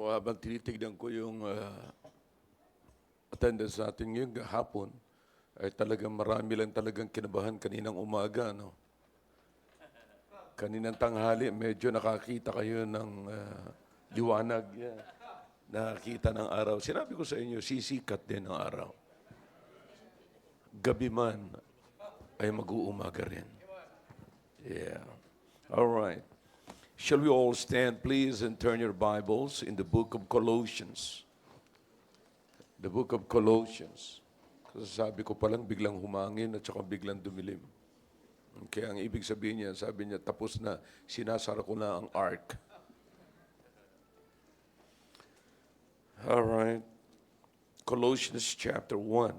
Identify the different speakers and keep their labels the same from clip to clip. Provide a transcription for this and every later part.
Speaker 1: Habang tinitignan ko yung attendance natin ngayong hapon, ay talagang marami lang talagang kinabahan kaninang umaga. No? Kaninang tanghali, medyo nakakita kayo ng liwanag. Yeah. Nakakita ng araw. Sinabi ko sa inyo, sisikat din ang araw. Gabi man ay mag-uumaga rin. Yeah. All right. Shall we all stand, please, and turn your Bibles in the book of Colossians. The book of Colossians. Kasi sabi ko palang biglang humangin at saka biglang dumilim. Kaya ang ibig sabihin niya, sabi niya, tapos na, sinasara ko na ang ark. All right. Colossians chapter 1.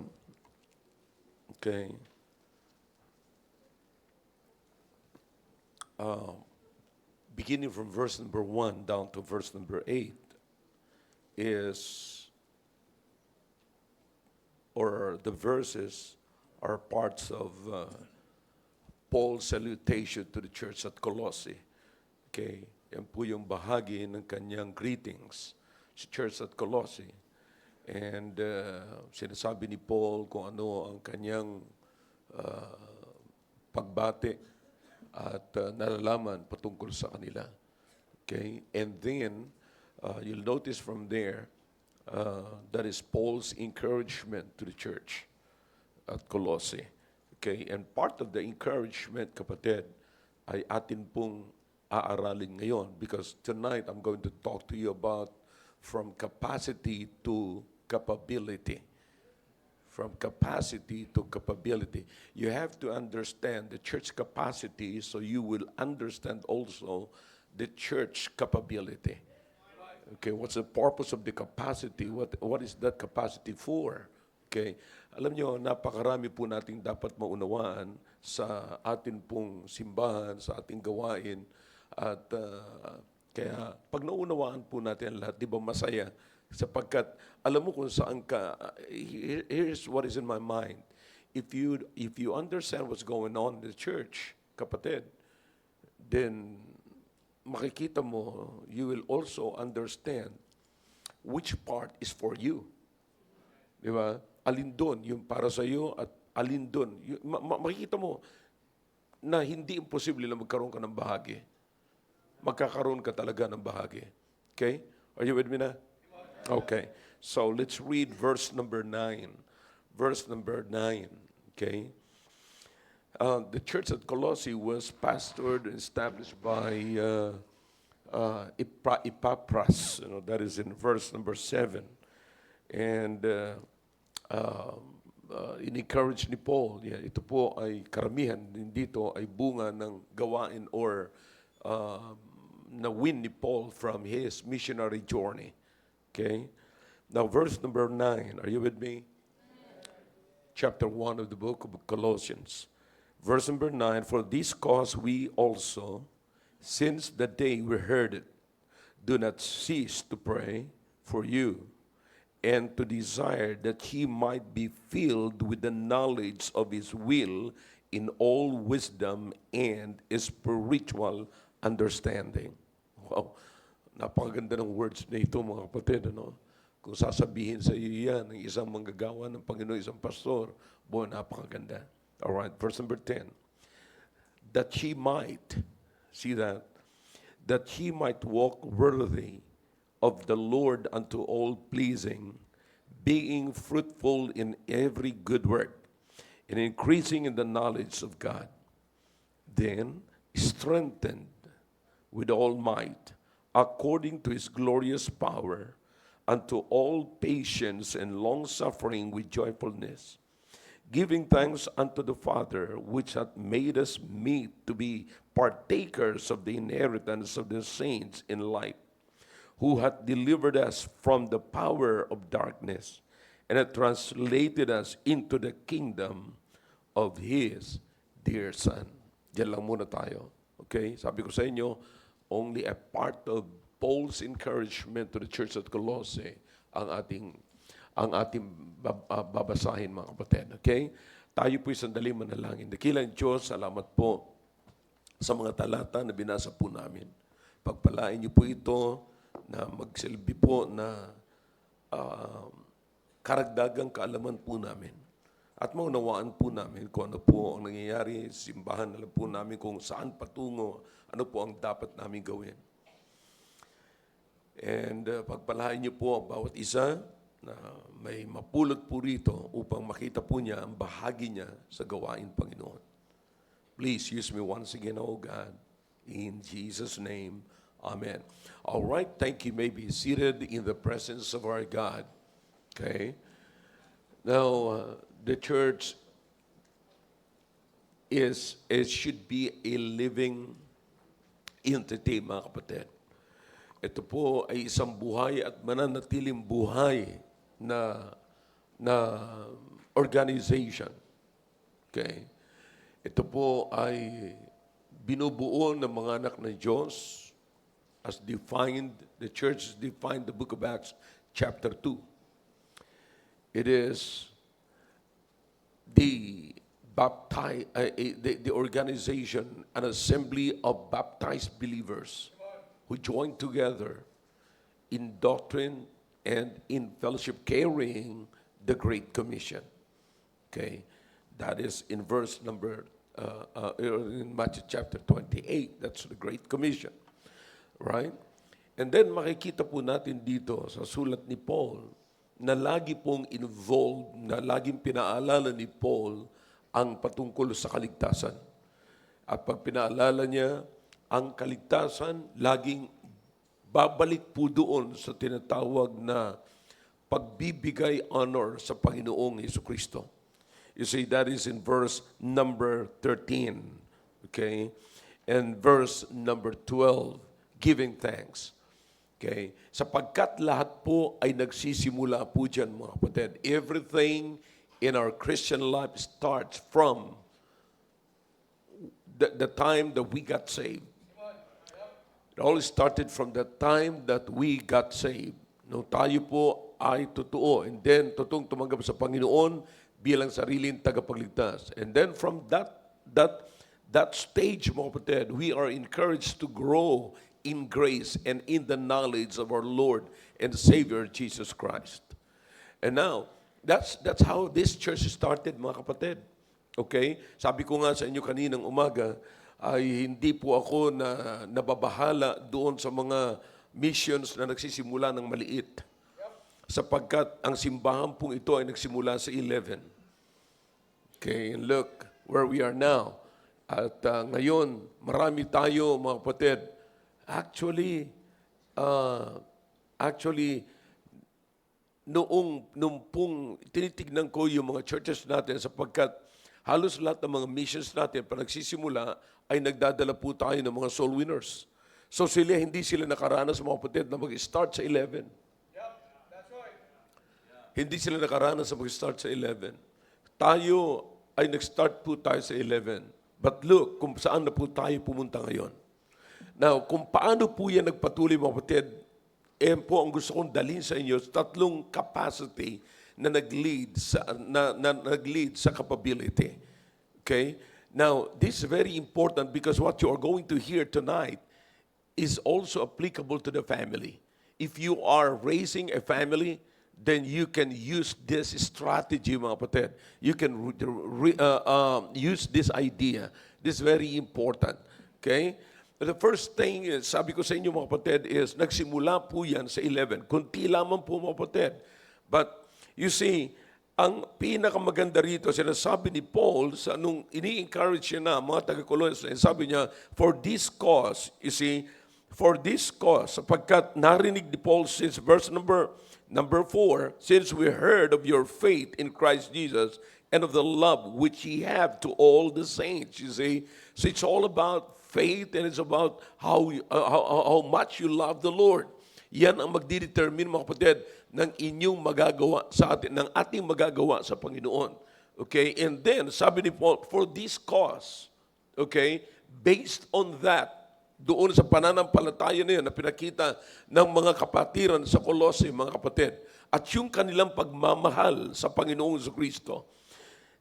Speaker 1: Okay. Beginning from verse number 1 down to verse number 8 the verses are parts of Paul's salutation to the church at Colossae. Okay, yan po yung bahagi ng kanyang greetings sa church at Colossae. And sinasabi ni Paul kung ano ang kanyang pagbati at nalalaman patungkol sa kanila. Okay? And then, you'll notice from there, that is Paul's encouragement to the church at Colossae. Okay? And part of the encouragement, kapatid, ay atin pong aaralin ngayon because tonight I'm going to talk to you about from capacity to capability. From capacity to capability. You have to understand the church capacity so you will understand also the church capability. Okay, what's the purpose of the capacity? What is that capacity for? Okay, alam nyo, napakarami po nating dapat maunawaan sa atin pong simbahan, sa ating gawain. At kaya pag naunawaan po natin lahat, di ba masaya? Sapagkat alam mo kung saan ka, here's what is in my mind. If you understand what's going on in the church, kapatid, then makikita mo, you will also understand which part is for you. Di ba? Alin doon, yung para sa iyo at alin doon. Makikita mo na hindi imposible na magkaroon ka ng bahagi. Magkakaroon ka talaga ng bahagi. Okay? Are you with me na? Okay, so let's read verse number 9. Verse number 9, okay? The church at Colossae was pastored and established by Epaphras, that is in verse number 7. And in-encourage ni Paul, ito po ay karamihan din dito ay bunga ng gawain or na-win ni Paul from his missionary journey. Okay? Now, verse number 9. Are you with me? Chapter 1 of the book of Colossians. Verse number 9. For this cause we also, since the day we heard it, do not cease to pray for you and to desire that he might be filled with the knowledge of his will in all wisdom and spiritual understanding. Wow. Napakaganda ng words na ito, mga kapatid. Ano? Kung sasabihin sa iyo yan ng isang manggagawa ng Panginoon, isang pastor, napakaganda. All right, verse number 10. That he might, see that he might walk worthy of the Lord unto all pleasing, being fruitful in every good work, and increasing in the knowledge of God. Then, strengthened with all might, according to his glorious power, unto all patience and long-suffering with joyfulness, giving thanks unto the Father, which hath made us meet to be partakers of the inheritance of the saints in light, who hath delivered us from the power of darkness, and hath translated us into the kingdom of his dear Son. Diyan lang muna tayo. Okay? Sabi ko sa inyo, only a part of Paul's encouragement to the church at Colossae ang ating babasahin, mga kapatid. Okay? Tayo po'y sandali manalangin. Dakilang Diyos, salamat po sa mga talata na binasa po namin. Pagpalain niyo po ito na magsilbi po na karagdagang kaalaman po namin. At maunawaan po namin kung ano po ang nangyayari, simbahan, alam po namin kung saan patungo, ano po ang dapat namin gawin. And pagpalain niyo po ang bawat isa na may mapulot po rito upang makita po niya ang bahagi niya sa gawain Panginoon. Please use me once again, O God, in Jesus' name. Amen. All right, thank you. You may be seated in the presence of our God. Okay. Now, the church should be a living entity, mga kapatid. Ito po ay isang buhay at mananatiling buhay na organization. Okay? Ito po ay binubuo ng mga anak ng Diyos as defined, the church is defined the book of Acts chapter 2. It is the organization, an assembly of baptized believers who join together in doctrine and in fellowship, carrying the Great Commission. Okay, that is in verse number in Matthew chapter 28. That's the Great Commission, right? And then makikita po natin dito sa sulat ni Paul na lagi pong involved, na laging pinaalala ni Paul ang patungkol sa kaligtasan. At pag pinaalala niya ang kaligtasan, laging babalik po doon sa tinatawag na pagbibigay honor sa Panginoong Jesucristo. You see, that is in verse number 13. Okay? And verse number 12, giving thanks. Okay? Sapagkat lahat po ay nagsisimula po dyan, mga kapatid. Everything in our Christian life starts from the time that we got saved. It all started from the time that we got saved. Nung tayo po ay totoo, and then totoong tumanggap sa Panginoon bilang sariling tagapagligtas. And then from that stage, mga kapatid, we are encouraged to grow in grace and in the knowledge of our Lord and Savior Jesus Christ. And now, that's how this church started, mga kapatid. Okay? Sabi ko nga sa inyo kaninang umaga, ay hindi po ako na nababahala doon sa mga missions na nagsisimula ng maliit. Sapagkat ang simbahan pong ito ay nagsimula sa 11. Okay, and look where we are now. At ngayon, marami tayo, mga kapatid. Actually, noong pong tinitignan ko yung mga churches natin sapagkat halos lahat ng mga missions natin pag nagsisimula ay nagdadala po tayo ng mga soul winners. So hindi sila nakaranas, mga kapatid, na mag-start sa 11.
Speaker 2: That's right.
Speaker 1: Hindi sila nakaranas sa mag-start sa 11. Tayo ay nag-start po tayo sa 11. But look kung saan na po tayo pumunta ngayon. Now, kung paano po yan nagpatuloy, mga kapatid, po ang gusto kong dalhin sa inyo, tatlong capacity na nag-lead sa capability. Okay? Now, this is very important because what you are going to hear tonight is also applicable to the family. If you are raising a family, then you can use this strategy, mga kapatid. You can use this idea. This is very important. Okay? The first thing, sabi ko sa inyo, mga kapatid, is nagsimula po yan sa 11. Kunti lamang po, mga kapatid. But, you see, ang pinakamaganda rito, sinasabi ni Paul, sa nung ini-encourage niya na mga taga-Colossians, sabi niya, for this cause, you see, for this cause, sapagkat narinig ni Paul since verse number 4, since we heard of your faith in Christ Jesus and of the love which ye have to all the saints, you see. So it's all about faith and it's about how much you love the Lord. Yan ang magdidetermine, mga kapatid, ng inyong magagawa sa atin, ng ating magagawa sa Panginoon. Okay? And then, sabi ni Paul, for this cause, okay, based on that, doon sa pananampalataya na yun na pinakita ng mga kapatiran sa Colossae, mga kapatid, at yung kanilang pagmamahal sa Panginoong Jesucristo.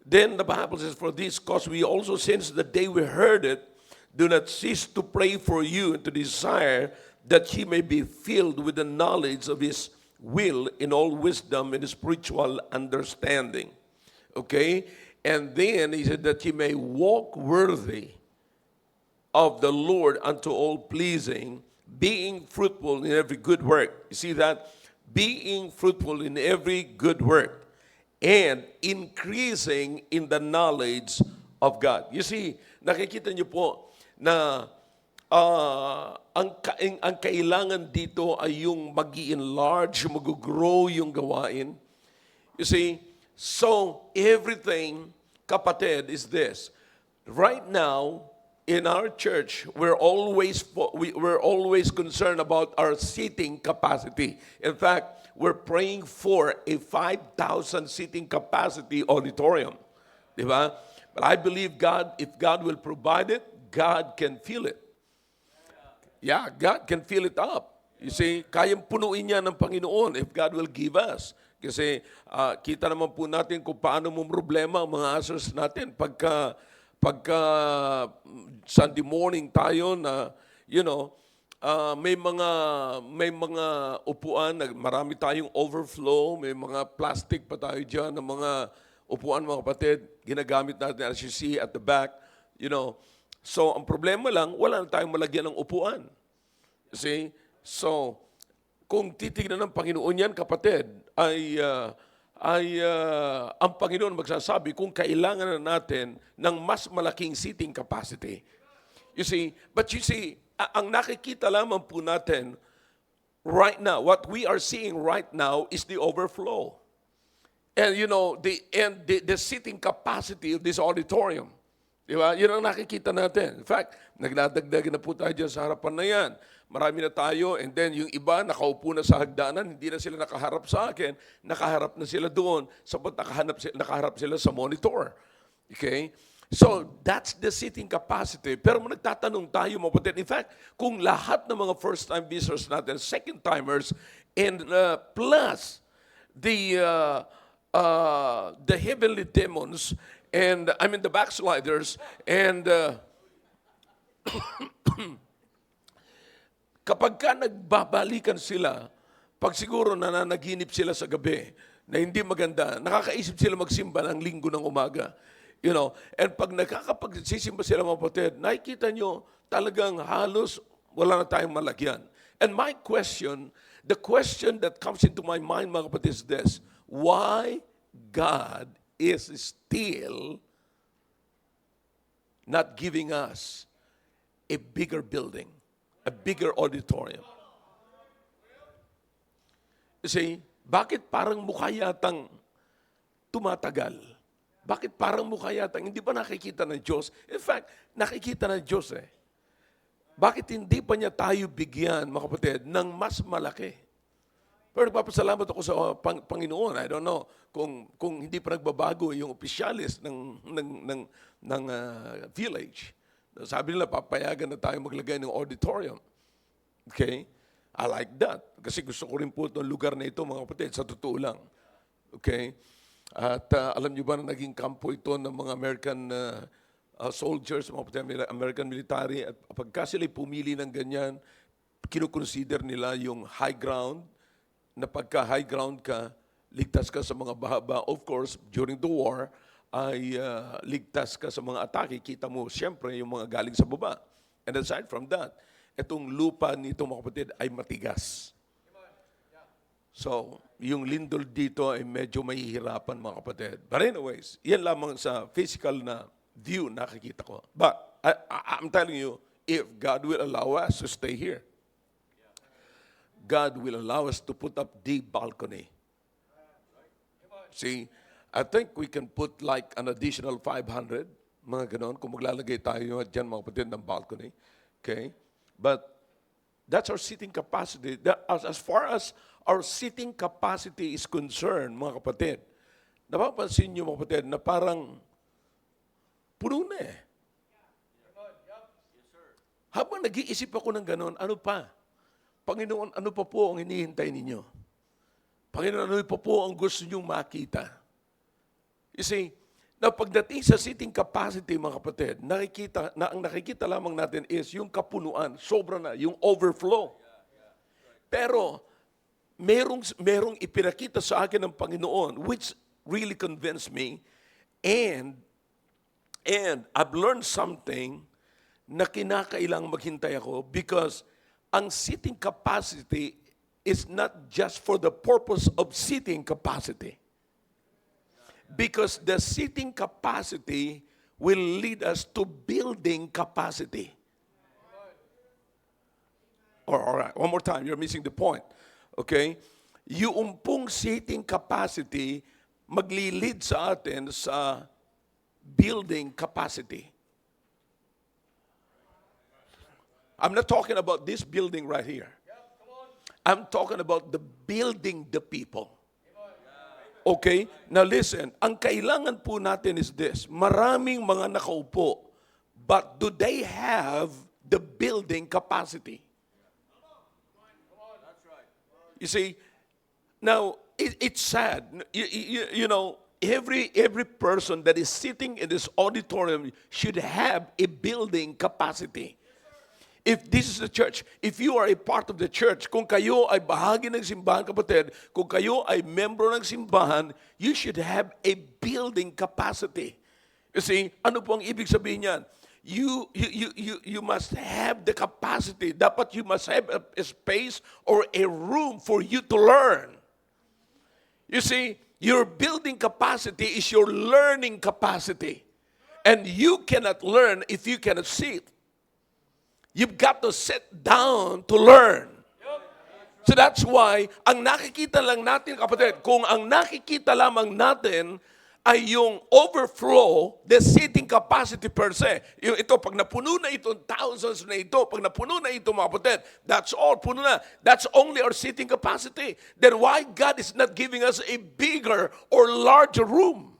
Speaker 1: Then the Bible says, for this cause we also, since the day we heard it, do not cease to pray for you and to desire that ye may be filled with the knowledge of his will in all wisdom and spiritual understanding. Okay? And then he said that ye may walk worthy of the Lord unto all pleasing, being fruitful in every good work. You see that? Being fruitful in every good work and increasing in the knowledge of God. You see, nakikita niyo po na ang kailangan dito ay yung mag-i-enlarge, mag-grow yung gawain. You see, so everything, kapatid, is this. Right now, in our church, we're always concerned about our seating capacity. In fact, we're praying for a 5,000 seating capacity auditorium. Di ba? But I believe God, if God will provide it, God can fill it. Yeah, God can fill it up. You see, kayang punuin niya ng Panginoon if God will give us. Kasi kita naman po natin kung paano mo problema ang mga answers natin pagka Sunday morning tayo na, may mga upuan, marami tayong overflow, may mga plastic pa tayo dyan ng mga upuan, mga kapatid, ginagamit natin as you see at the back, So, ang problema lang, wala na tayong malagyan ng upuan. You see? So, kung titignan ng Panginoon yan, kapatid, ay ang Panginoon magsasabi kung kailangan na natin ng mas malaking seating capacity. You see, ang nakikita lamang po natin right now, what we are seeing right now is the overflow. And the seating capacity of this auditorium. Diba? Yun ang nakikita natin. In fact, nagdadagdagan na po tayo dyan sa harapan na yan. Marami na tayo, and then yung iba nakaupo na sa hagdanan, hindi na sila nakaharap sa akin, nakaharap na sila doon, sapat nakaharap sila sa monitor. Okay? So, that's the seating capacity. Pero nagtatanong tayo, mga kapatid, in fact, kung lahat ng mga first-time visitors natin, second-timers, and plus the heavenly demons, and the backsliders, and kapag ka nagbabalikan sila, pag siguro nananaginip sila sa gabi na hindi maganda, nakakaisip sila magsimba ng linggo ng umaga. And pag nakakapagsisimba sila, mga kapatid, nakikita nyo talagang halos wala na tayong malagyan. And my question, the question that comes into my mind, mga kapatid, is this: why God is still not giving us a bigger building, a bigger auditorium? You see, bakit parang mukha yatang tumatagal? Bakit parang mukha yatang hindi pa nakikita ng Diyos? In fact, nakikita ng Diyos eh. Bakit hindi pa niya tayo bigyan, mga kapatid, ng mas malaki? Pero nagpapasalamat ako sa Panginoon. I don't know kung hindi pa nagbabago yung opisyalis ng village. Sabi nila, papayagan na tayo maglagay ng auditorium. Okay? I like that. Kasi gusto ko rin po itong lugar na ito, mga kapatid, sa totoo lang. Okay? At alam niyo ba na naging kampo ito ng mga American soldiers, mga kapatid, American military. At pagka sila pumili ng ganyan, kinukonsider nila yung high ground, na pagka high ground ka, ligtas ka sa mga bahaba. Of course, during the war, ay ligtas ka sa mga atake. Kita mo, siyempre, yung mga galing sa baba. And aside from that, itong lupa nito, mga kapatid, ay matigas. So, yung lindol dito ay medyo mahihirapan, mga kapatid. But anyways, yan lamang sa physical na view nakikita ko. But I'm telling you, if God will allow us to stay here, God will allow us to put up the balcony. See, I think we can put like an additional 500, mga ganon, kung maglalagay tayo dyan, mga kapatid, ng balcony. Okay? But that's our seating capacity. As far as our seating capacity is concerned, mga kapatid, napapansin nyo, mga kapatid, na parang puno na eh. Habang nag-iisip ako ng ganon, ano pa? Panginoon, ano pa po ang hinihintay ninyo? Panginoon, ano pa po ang gusto ninyong makita? You see, na pagdating sa seating capacity, mga kapatid, ang nakikita lamang natin is yung kapunuan, sobra na, yung overflow. Pero, merong ipinakita sa akin ng Panginoon, which really convinced me, and I've learned something na kinakailang maghintay ako because ang seating capacity is not just for the purpose of seating capacity. Because the seating capacity will lead us to building capacity. All right, one more time, you're missing the point. Okay? Yung pong seating capacity magli-lead sa atin sa building capacity. I'm not talking about this building right here. I'm talking about the building the people. Okay? Now listen, ang kailangan po natin is this. Maraming mga nakaupo, but do they have the building capacity? You see, now it's sad. You know, every person that is sitting in this auditorium should have a building capacity. If this is the church, if you are a part of the church, kung kayo ay bahagi ng simbahan, kapatid, kung kayo ay membro ng simbahan, you should have a building capacity. You see, ano po ang ibig sabihin niyan? You must have the capacity. Dapat you must have a space or a room for you to learn. You see, your building capacity is your learning capacity. And you cannot learn if you cannot sit. You've got to sit down to learn. So that's why, ang nakikita lang natin, kapatid, kung ang nakikita lamang natin ay yung overflow, the seating capacity per se. Yung ito, pag napuno na ito, thousands na ito, pag napuno na ito, mga kapatid, that's all, puno na. That's only our seating capacity. Then why God is not giving us a bigger or larger room?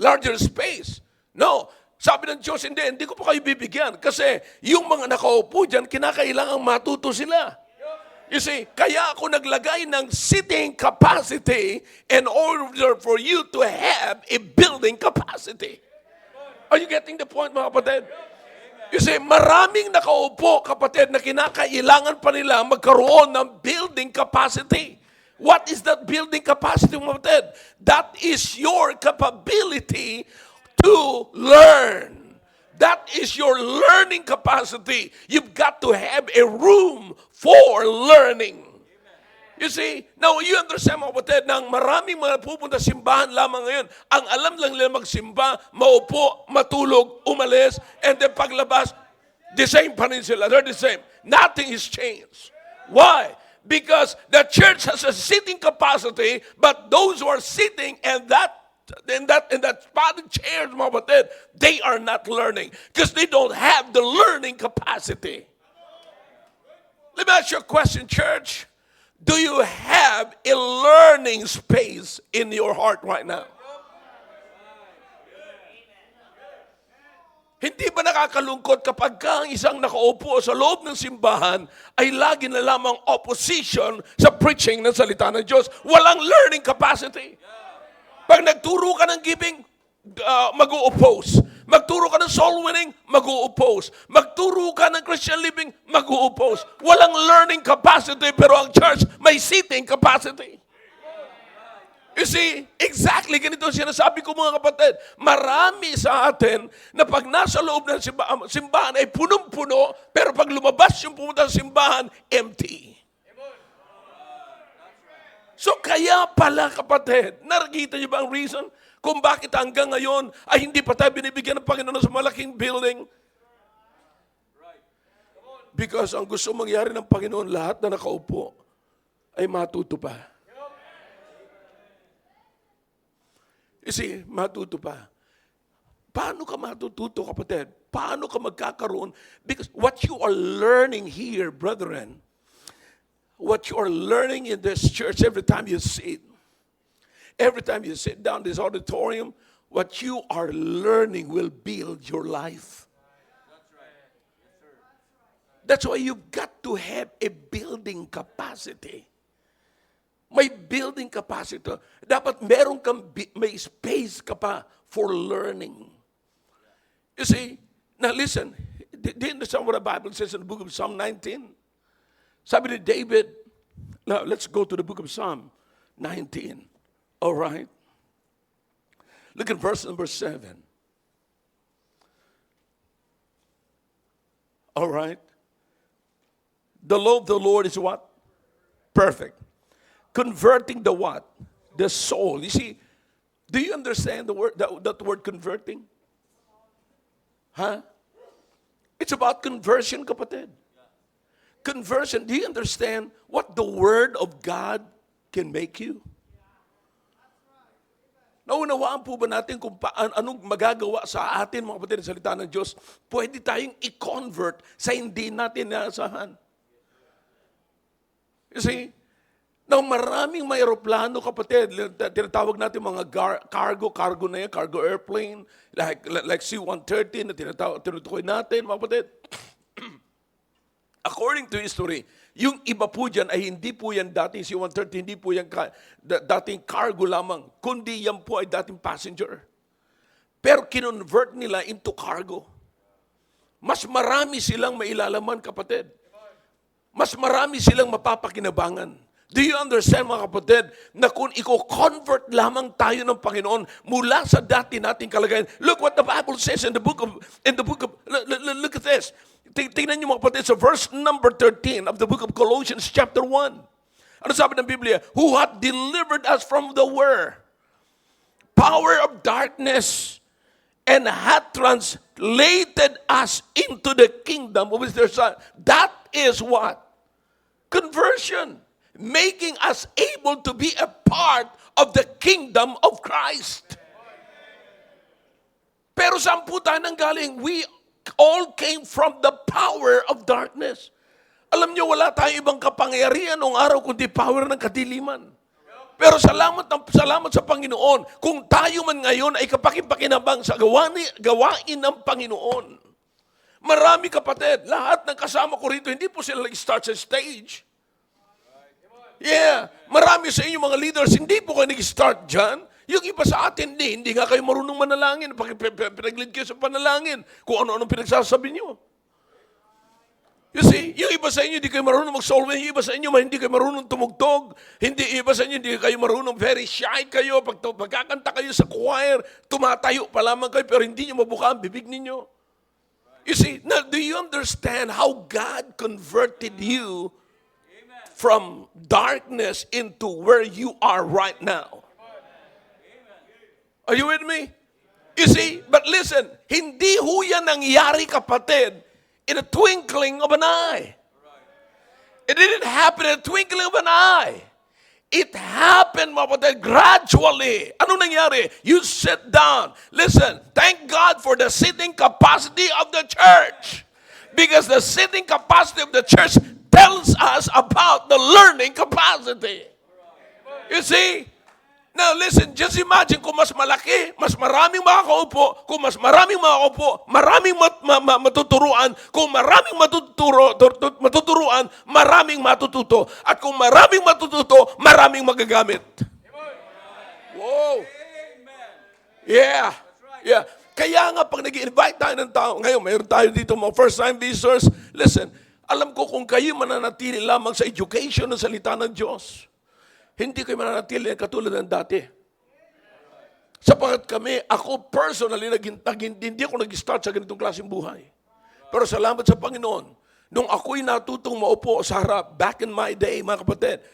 Speaker 1: Larger space? No. Sabi ng Diyos, hindi ko pa kayo bibigyan. Kasi yung mga nakaupo dyan, kinakailangang matuto sila. You see, kaya ako naglagay ng sitting capacity in order for you to have a building capacity. Are you getting the point, mga kapatid? You see, maraming nakaupo, kapatid, na kinakailangan pa nila magkaroon ng building capacity. What is that building capacity, mga kapatid? That is your capability to learn. That is your learning capacity. You've got to have a room for learning. You see, now you understand, mga kapatid, nang maraming mga pupunta simbahan lamang ngayon, ang alam lang nila magsimba, maupo, matulog, umalis, and then paglabas, the same pa rin sila. They're the same. Nothing has changed. Why? Because the church has a sitting capacity, but those who are sitting in that spotted chairs, mga kapatid, they are not learning because they don't have the learning capacity. Let me ask you a question, church. Do you have a learning space in your heart right now? Hindi ba nakakalungkot kapag ang isang nakaupo sa loob ng simbahan ay lagi na lamang opposition sa preaching ng salita ng Diyos? Walang learning capacity. Pag nagturo ka ng giving, mag-o-oppose. Magturo ka ng soul winning, mag-o-oppose. Magturo ka ng Christian living, mag-o-oppose. Walang learning capacity, pero ang church may seating capacity. You see, exactly ganito sinasabi ko, mga kapatid. Marami sa atin na pag nasa loob ng simbahan ay punong-puno, pero pag lumabas yung pumunta sa simbahan, empty. So kaya pala, kapatid, nakikita niyo ba ang reason kung bakit hanggang ngayon ay hindi pa tayo binibigyan ng Panginoon sa malaking building? Because ang gusto mangyari ng Panginoon, lahat na nakaupo ay matuto pa. You see, matuto pa. Paano ka matututo, kapatid? Paano ka magkakaroon? Because what you are learning here, brethren, what you are learning in this church every time you sit down in this auditorium, what you are learning will build your life.
Speaker 2: That's right. Yes, sir.
Speaker 1: That's why you've got to have a building capacity. May building capacity. Dapat may space ka pa for learning. You see, now listen, do you understand what the Bible says in the book of Psalm 19?
Speaker 3: Sabi ni David, now let's go to the book of Psalm 19. All right. Look at verse number 7. All right. The law of the Lord is what? Perfect. Converting the what? The soul. You see, do you understand the word, that word converting? Huh? It's about conversion, kapatid. Conversion. Do you understand what the word of God can make you? Naunawaan po ba natin kung anong magagawa sa atin, mga kapatid, sa salita ng Diyos? Pwede tayong i-convert sa hindi natin naasahan. You see, now maraming may aeroplano, kapatid, tinatawag natin mga cargo na yan, cargo airplane, like C-130 na tinutukoy natin, mga kapatid. According to history, yung iba po dyan ay hindi po yan dating C-130, hindi po yan dating cargo lamang, kundi yan po ay dating passenger. Pero kinonvert nila into cargo. Mas marami silang mailalaman, kapatid. Mas marami silang mapapakinabangan. Do you understand, mga kapatid, na kung i-convert lamang tayo ng Panginoon mula sa dati nating kalagayan? Look what the Bible says in the book of, look at this. Tingnan niyo, mga kapatid, sa verse number 13 of the book of Colossians chapter 1. Ano sabi ng Biblia? Who hath delivered us from the power of darkness and hath translated us into the kingdom of his dear Son. That is what? Conversion. Making us able to be a part of the kingdom of Christ. Pero saan po tayo nanggaling? We all came from the power of darkness. Alam niyo, wala tayong ibang kapangyarihan noong araw kundi power ng kadiliman. Pero salamat sa Panginoon kung tayo man ngayon ay kapakipakinabang sa gawain ng Panginoon. Marami, kapatid, lahat ng kasama ko rito, hindi po sila nag-start sa stage. Yeah, marami sa inyo mga leaders, hindi po kayo nag-start dyan. Yung iba sa atin, hindi nga kayo marunong manalangin. Pinag-lead kayo sa panalangin. Kung ano-anong pinagsasabi nyo. You see, yung iba sa inyo, hindi kayo marunong mag-solve. Yung iba sa inyo, hindi kayo marunong tumugtog. Iba sa inyo, hindi kayo marunong, very shy kayo. Pagkakanta kayo sa choir, tumatayo pa lamang kayo, pero hindi nyo mabuka ang bibig ninyo. You see, now, do you understand how God converted you from darkness into where you are right now? Are you with me? You see, but listen, hindi ho yan nangyari, kapatid, in a twinkling of an eye. It didn't happen in a twinkling of an eye. It happened, mga kapatid, gradually. Ano nangyari? You sit down. Listen, thank God for the sitting capacity of the church. Because the sitting capacity of the church tells us about the learning capacity. You see? Now listen, just imagine kung mas malaki, mas maraming makakaupo, kung mas maraming makakaupo, maraming matuturuan, kung maraming matuturuan, maraming matututo. At kung maraming matututo, maraming magagamit. Wow. Yeah. Yeah. Kaya nga pag nag-invite tayo ng tao, ngayon mayroon tayo dito mga first-time visitors, listen, alam ko kung kayo mananatili lamang sa education ng salita ng Diyos, hindi kayo mananatili katulad ng dati. Sapagat ako personally, hindi ako nag-start sa ganitong klaseng buhay. Pero salamat sa Panginoon, nung ako'y natutong maupo sa harap, back in my day, mga kapatid,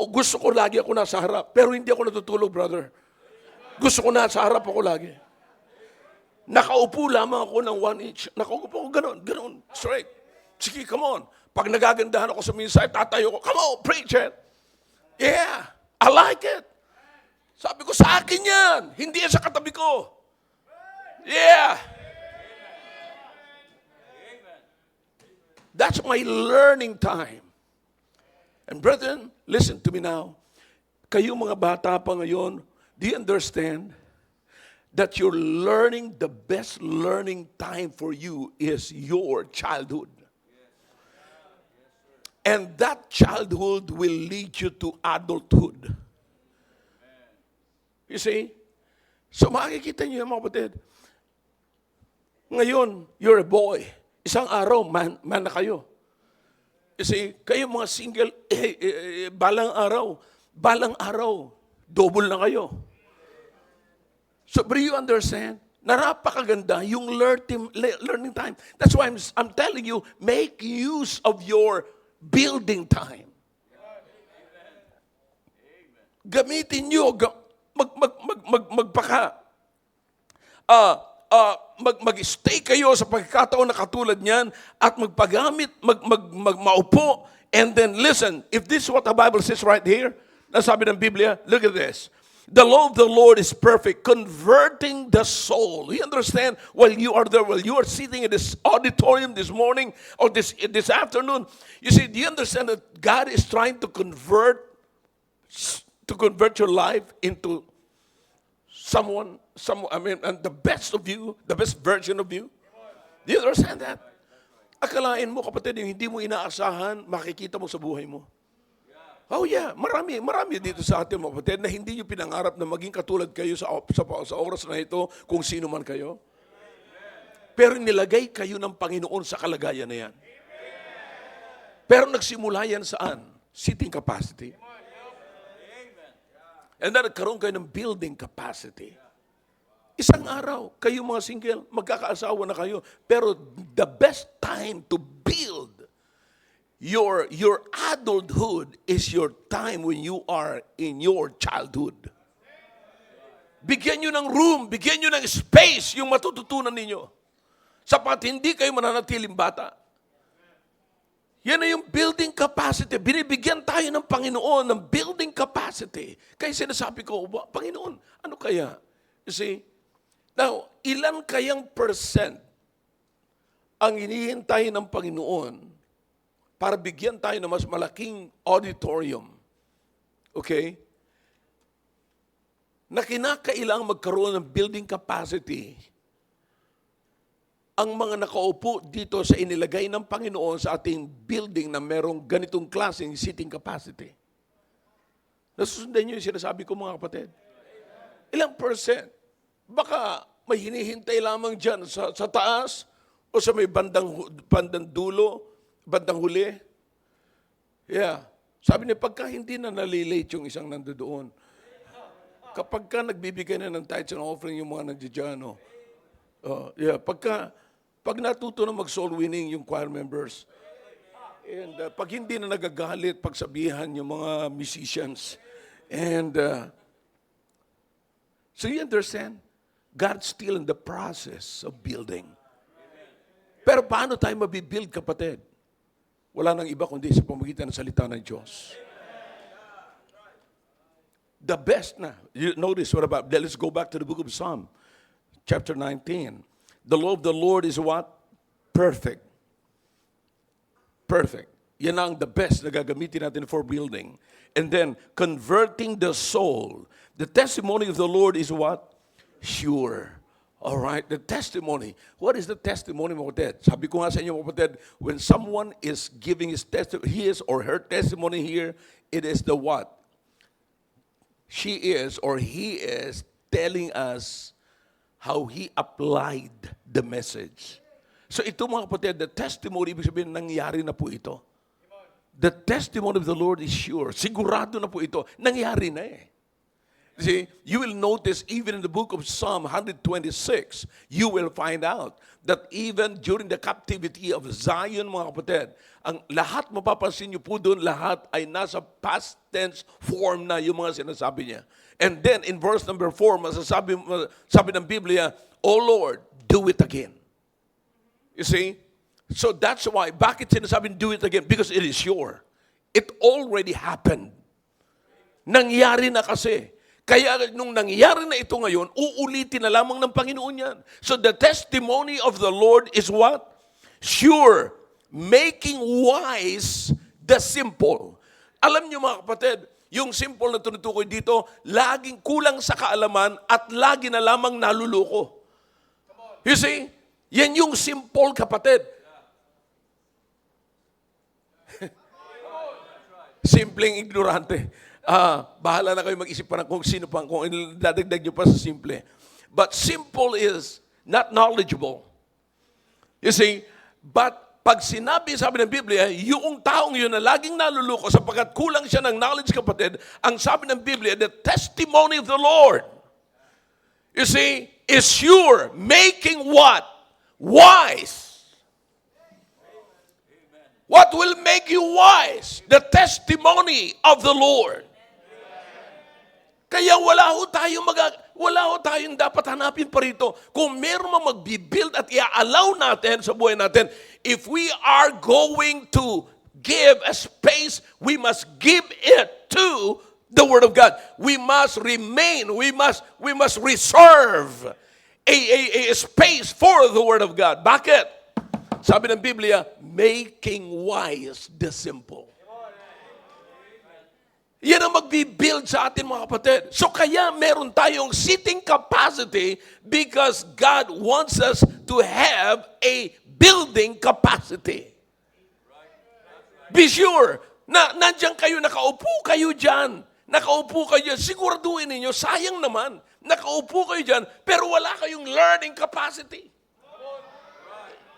Speaker 3: gusto ko lagi ako nasa harap, pero hindi ako natutulog, brother. Gusto ko nasa harap ako lagi. Nakaupo lamang ako ng 1 inch. Nakaupo ako ganon, straight. Sige, come on. Pag nagagandahan ako sa minsay, tatayo ko, come on, preach it. Yeah, I like it. Sabi ko, sa akin yan. Hindi yan sa katabi ko. Yeah. That's my learning time. And brethren, listen to me now. Kayo mga bata pa ngayon, do you understand that you're learning, the best learning time for you is your childhood? And that childhood will lead you to adulthood. You see? So makikita niyo mga kapatid, ngayon, you're a boy. Isang araw, man na kayo. You see, kayo mga single, balang araw, double na kayo. So, but you understand? Napakaganda yung learning time. That's why I'm telling you, make use of your building time. Gamitin nyo, mag-stay kayo sa pagkakataon na katulad niyan at magpagamit, maupo, and then listen. If this is what the Bible says right here, nasabi ng Biblia, look at this. The law of the Lord is perfect, converting the soul. You understand? While you are there, while you are sitting in this auditorium this morning or this afternoon, you see, do you understand that God is trying to convert your life into someone, and the best of you, the best version of you? Do you understand that? Akalain mo, kapatid, yung hindi mo inaasahan, makikita mo sa buhay mo. Oh yeah, marami dito sa atin, mga kapatid, na hindi nyo pinangarap na maging katulad kayo sa oras na ito, kung sino man kayo. Pero nilagay kayo ng Panginoon sa kalagayan na yan. Pero nagsimula yan saan? Sitting capacity. And then nagkaroon kayo ng building capacity. Isang araw, kayo mga single, magkakaasawa na kayo. Pero the best time to build your adulthood is your time when you are in your childhood. Bigyan nyo ng room, bigyan nyo ng space yung matututunan ninyo. Sapat hindi kayo mananatiling bata. Yan na yung building capacity. Binibigyan tayo ng Panginoon ng building capacity. Kaya sinasabi ko, Panginoon, ano kaya? You see? Now, ilan kayang percent ang hinihintay ng Panginoon para bigyan tayo ng mas malaking auditorium? Okay? Na kinakailangan magkaroon ng building capacity ang mga nakaupo dito sa inilagay ng Panginoon sa ating building na merong ganitong klaseng sitting capacity. Nasusundan niyo yung sinasabi ko, mga kapatid? Ilang percent? Baka may hinihintay lamang dyan sa taas o sa may bandang dulo, bandang huli. Yeah. Sabi niya, pagka hindi na nalilate yung isang nandoon, kapag ka nagbibigay na ng tithes and offering yung mga nandiyan, pag natuto na mag-soul winning yung choir members, and pag hindi na nagagalit, pagsabihan yung mga musicians, and so you understand, God's still in the process of building. Pero paano tayo mabibuild, kapatid? Wala nang iba kundi sa pamamagitan ng salita ng Diyos. The best na. You notice what about, let's go back to the book of Psalm, chapter 19. The law of the Lord is what? Perfect. Perfect. Yan ang the best na gagamitin natin for building. And then, converting the soul. The testimony of the Lord is what? Sure. All right, the testimony. What is the testimony, mga kapatid? Sabi ko nga sa inyo, mga kapatid, when someone is giving his or her testimony here, it is the what? She is or he is telling us how he applied the message. So ito, mga kapatid, the testimony, ibig sabihin, nangyari na po ito. The testimony of the Lord is sure. Sigurado na po ito. Nangyari na eh. See, you will notice even in the book of Psalm 126, you will find out that even during the captivity of Zion, mga kapatid, ang lahat, mapapansin niyo po doon, lahat ay nasa past tense form na yung mga sinasabi niya. And then in verse number 4, sabi ng Biblia, O Lord, do it again. You see? So that's why, bakit sinasabing do it again? Because it is sure. It already happened. Nangyari na kasi. Kaya nung nangyari na ito ngayon, uulitin na lamang ng Panginoon yan. So the testimony of the Lord is what? Sure. Making wise the simple. Alam niyo, mga kapatid, yung simple na tinutukoy dito, laging kulang sa kaalaman at lagi na lamang naluloko. You see? Yan yung simple, kapatid. Simpleng ignorante. Bahala na kayo mag-isip pa ng kung sino pa, kung dadagdag nyo pa sa simple. But simple is not knowledgeable. You see, but pag sinabi, sabi ng Biblia, yung taong yun na laging naluluko sapagkat kulang siya ng knowledge, kapatid, ang sabi ng Biblia, the testimony of the Lord, you see, is sure, making what? Wise. What will make you wise? The testimony of the Lord. Kaya wala ho tayong dapat hanapin pa rito. Kung meron mang magbibuild at i-allow natin sa buhay natin, if we are going to give a space, we must give it to the Word of God. We must remain, we must reserve a space for the Word of God. Bakit? Sabi ng Biblia, making wise the simple. Yan ang magbibuild sa atin, mga kapatid. So kaya meron tayong seating capacity because God wants us to have a building capacity. Be sure na nandiyan kayo, nakaupo kayo dyan. Nakaupo kayo dyan. Siguraduhin ninyo, sayang naman, nakaupo kayo dyan, pero wala kayong learning capacity.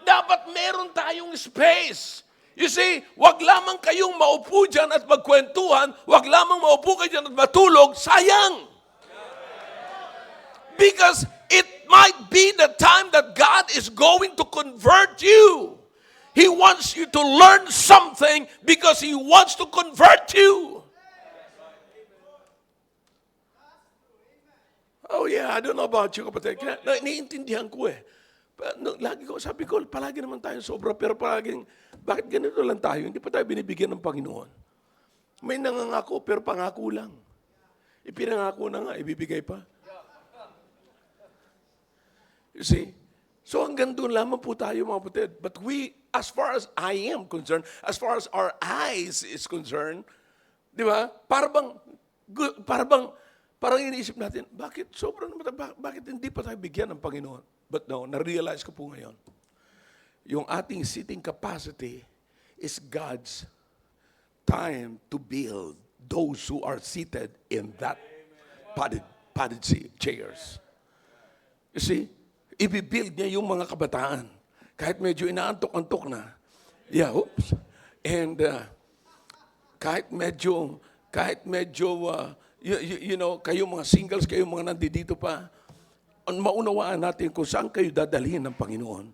Speaker 3: Dapat meron tayong space. You see, wag lamang kayong maupo dyan at magkwentuhan, wag lamang maupo kayo dyan at matulog, sayang. Because it might be the time that God is going to convert you. He wants you to learn something because He wants to convert you. Oh yeah, I don't know about you, kapatid. Naiintindihan ko eh. Lagi ko, sabi ko, palagi naman tayo sobra, pero palaging, bakit ganito lang tayo? Hindi pa tayo binibigyan ng Panginoon. May nangangako, pero pangako lang. Ipinangako na nga, ibibigay pa. You see? So hanggang doon lamang po tayo, mga kapatid. But we, as far as I am concerned, as far as our eyes is concerned, di ba? Parang iniisip natin, bakit sobrang naman, bakit hindi pa tayo bigyan ng Panginoon? But no, na-realize ko po ngayon, yung ating seating capacity is God's time to build those who are seated in that padded chairs. You see, ibibuild niya yung mga kabataan. Kahit medyo inaantok-antok na. Yeah, oops. And kahit medyo, you know, kayong mga singles, kayong mga nandito pa, maunawaan natin kung saan kayo dadalhin ng Panginoon.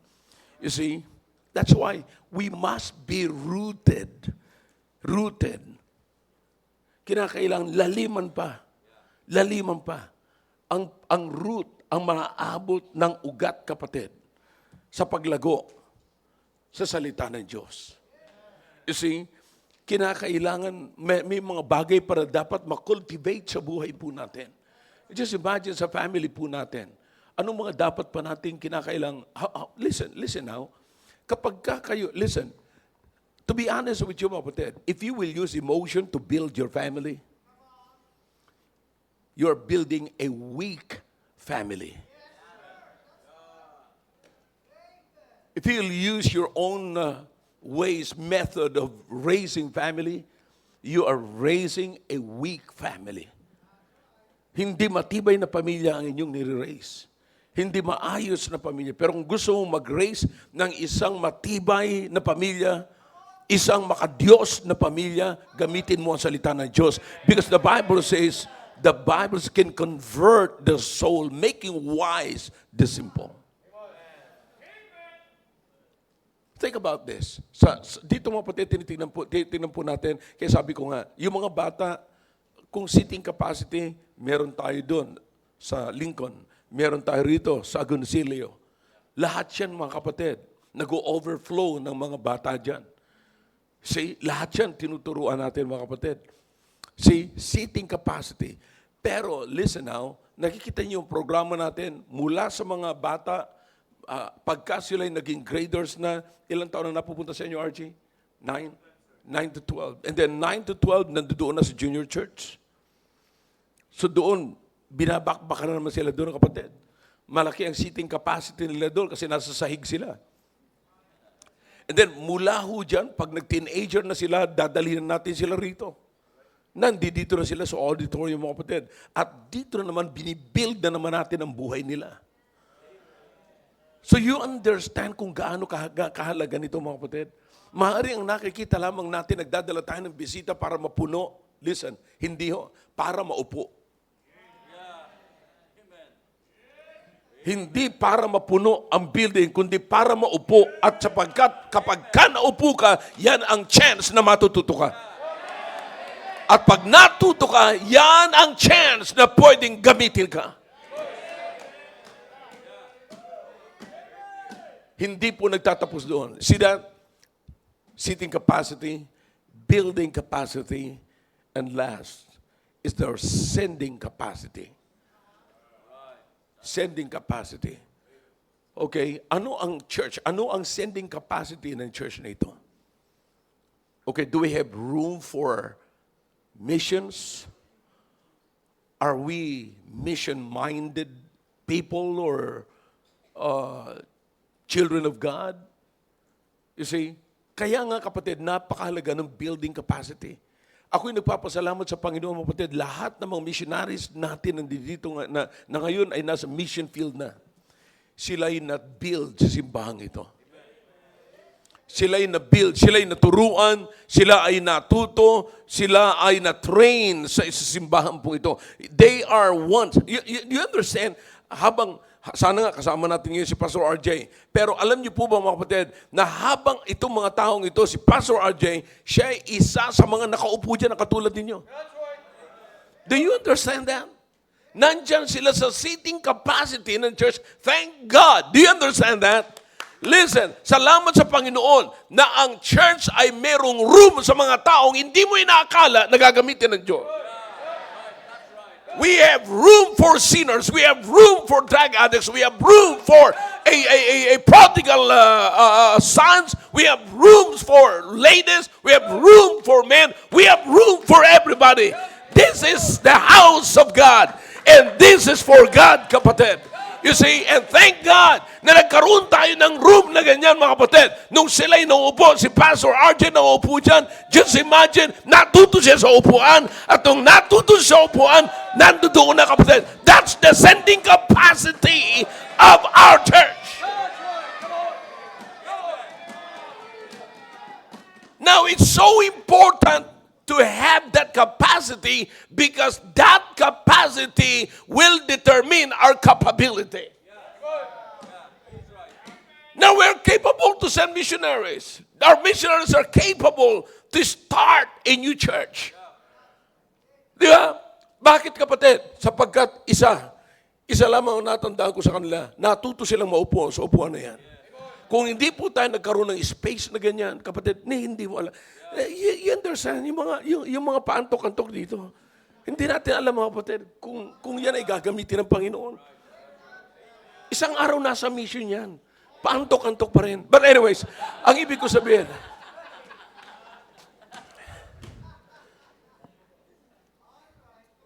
Speaker 3: You see, that's why we must be rooted. Rooted. Kinakailangan laliman pa. Ang root, ang maaabot ng ugat, kapatid, sa paglago sa salita ng Diyos. You see, kinakailangan, may mga bagay para dapat makultivate sa buhay po natin. Just imagine sa family po natin. Anong mga dapat pa natin kinakailangan? Listen now. Kapag kayo, listen, to be honest with you, mga kapatid, if you will use emotion to build your family, you're building a weak family. If you'll use your own ways, method of raising family, you are raising a weak family. Hindi matibay na pamilya ang inyong nire-raise. Hindi maayos na pamilya. Pero kung gusto mong mag-raise ng isang matibay na pamilya, isang makadiyos na pamilya, gamitin mo ang salita ng Diyos. Because the Bible says, the Bible can convert the soul, making wise the simple. Think about this. Dito mga pati, tinitingnan po natin, kaya sabi ko nga, yung mga bata, kung seating capacity, meron tayo doon sa Lincoln, meron tayo rito sa Agoncillo. Lahat yan, mga kapatid, nag-overflow ng mga bata dyan. See, lahat yan tinuturuan natin, mga kapatid. See, seating capacity. Pero, listen now, nakikita niyo yung programa natin mula sa mga bata, pagka sila naging graders na, ilang taon na napupunta sa inyo, RG? 9 to 12. And then 9 to 12, nandoon na sa junior church. So doon, binabakbakan na naman sila doon, kapatid. Malaki ang seating capacity nila doon kasi nasa sahig sila. And then, mula ho dyan, pag nag-teenager na sila, dadalhin natin sila rito. Nandito na sila sa auditorium, mga kapatid. At dito na naman, binibuild na naman natin ang buhay nila. So you understand kung gaano kahalaga nito, mga kapatid. Maaari ang nakikita lamang natin, nagdadala tayo ng bisita para mapuno. Listen, hindi ho, para maupo. Hindi para mapuno ang building, kundi para maupo. At sapagkat kapag ka naupo ka, yan ang chance na matututo ka. At pag natuto ka, yan ang chance na pwedeng gamitin ka. Hindi po nagtatapos doon. See that? Seating capacity, building capacity, and last is their sending capacity. Sending capacity. Okay, ano ang church? Ano ang sending capacity ng church na ito? Okay, do we have room for missions? Are we mission-minded people or children of God? You see, kaya nga kapatid, napakahalaga ng building capacity. Ako'y nagpapasalamat sa Panginoon, kapatid, lahat ng mga missionaries natin nandito na ngayon ay nasa mission field na. Sila'y na-build sa simbahang ito. Sila'y na-build, sila'y naturuan, sila ay natuto, sila ay na-train sa simbahan po ito. They are ones. You understand? Sana nga kasama natin ngayon si Pastor RJ. Pero alam niyo po ba, mga kapatid, na habang itong mga taong ito, si Pastor RJ, siya ay isa sa mga nakaupo dyan na katulad ninyo. Do you understand that? Nandyan sila sa seating capacity ng church. Thank God. Do you understand that? Listen, salamat sa Panginoon na ang church ay merong room sa mga taong hindi mo inaakala na gagamitin ng Diyos. We have room for sinners. We have room for drug addicts. We have room for a prodigal sons. We have rooms for ladies. We have room for men. We have room for everybody. This is the house of God. And this is for God, kapatid. You see, and thank God na nagkaroon tayo ng room na ganyan, mga kapatid. Nung sila'y nauupo, si Pastor RJ nauupo dyan, just imagine, natuto siya sa upuan, at nung natuto siya sa upuan, nandoon na, kapatid. That's the sending capacity of our church. Now, it's so important to have that capacity because that capacity will determine our capability. Now we're capable to send missionaries. Our missionaries are capable to start a new church. Di ba? Bakit, kapatid? Sapagkat isa lamang ang natandaan ko sa kanila, natuto silang maupo sa upuan na yan. Kung hindi po tayo nagkaroon ng space na ganyan, kapatid, hindi mo alam. You understand, yung mga paantok-antok dito. Hindi natin alam, mga kapatid, kung yan ay gagamitin ng Panginoon. Isang araw nasa mission yan. Paantok-antok pa rin. But anyways, ang ibig ko sabihin,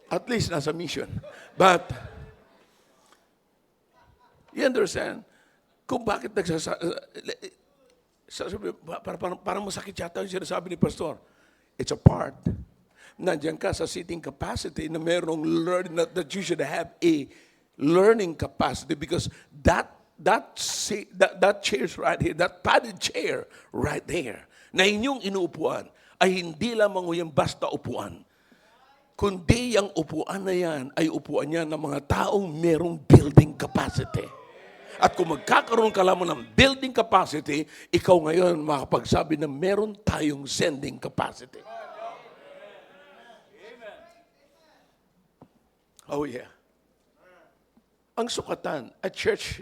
Speaker 3: at least nasa mission. But, you understand, kung bakit parang masakit yata yung sinasabi ni Pastor. It's a part. Nandiyan ka sa seating capacity na merong learning that you should have a learning capacity because that chair right here, that padded chair right there, na inyong inuupuan, ay hindi lamang yung basta upuan. Kundi yung upuan na yan, ay upuan yan ng mga taong merong building capacity. At kung magkakaroon ka lamang ng building capacity, ikaw ngayon makapagsabi na meron tayong sending capacity. Oh yeah. Ang sukatan at church,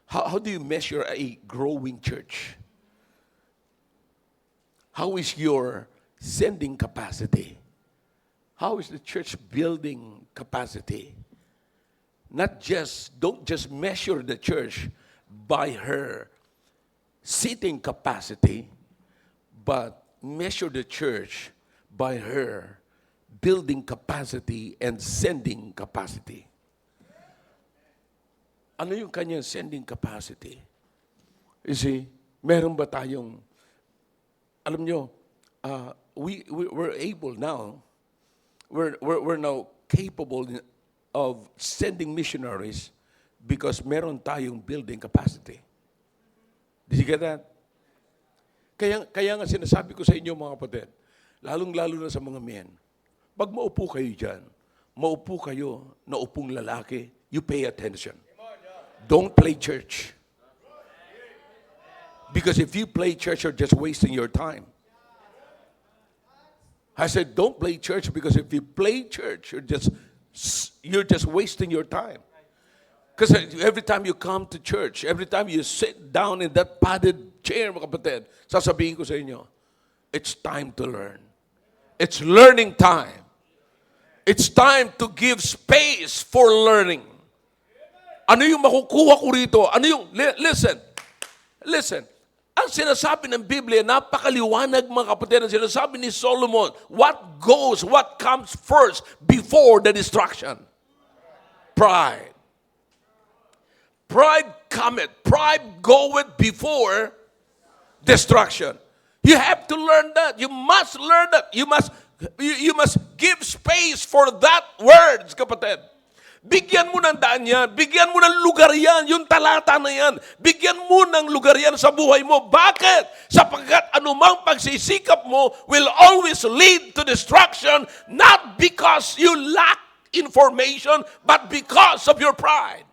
Speaker 3: how do you measure a growing church? How is your sending capacity? How is the church building capacity? Don't just measure the church by her seating capacity, but measure the church by her building capacity and sending capacity. Ano yung kanyang sending capacity? You see, meron ba tayong, alam nyo, we're able now, we're now capable of sending missionaries
Speaker 1: Because meron tayong building capacity. Did you get that? Kaya nga sinasabi ko sa inyo mga kapatid, lalong-lalo na sa mga men, pag maupo kayo dyan, maupo kayo na upong lalaki, you pay attention. Don't play church. Because if you play church, you're just wasting your time. I said, don't play church, because if you play church, you're just wasting your time. Because every time you come to church, every time you sit down in that padded chair, mga kapatid, sasabihin ko sa inyo, it's time to learn. It's learning time. It's time to give space for learning. Ano yung makukuha ko rito? Ano yung, listen. Ang sinasabi ng Biblia, napakaliwanag mga kapatid. Ang sinasabi ni Solomon, what comes first before the destruction? Pride. Pride cometh. Pride goeth before destruction. You have to learn that. You must learn that. You must give space for that words, kapatid. Bigyan mo ng daan yan. Bigyan mo ng lugar yan. Yung talata na yan. Bigyan mo ng lugar yan sa buhay mo. Bakit? Sapagkat anumang pagsisikap mo will always lead to destruction, not because you lack information, but because of your pride.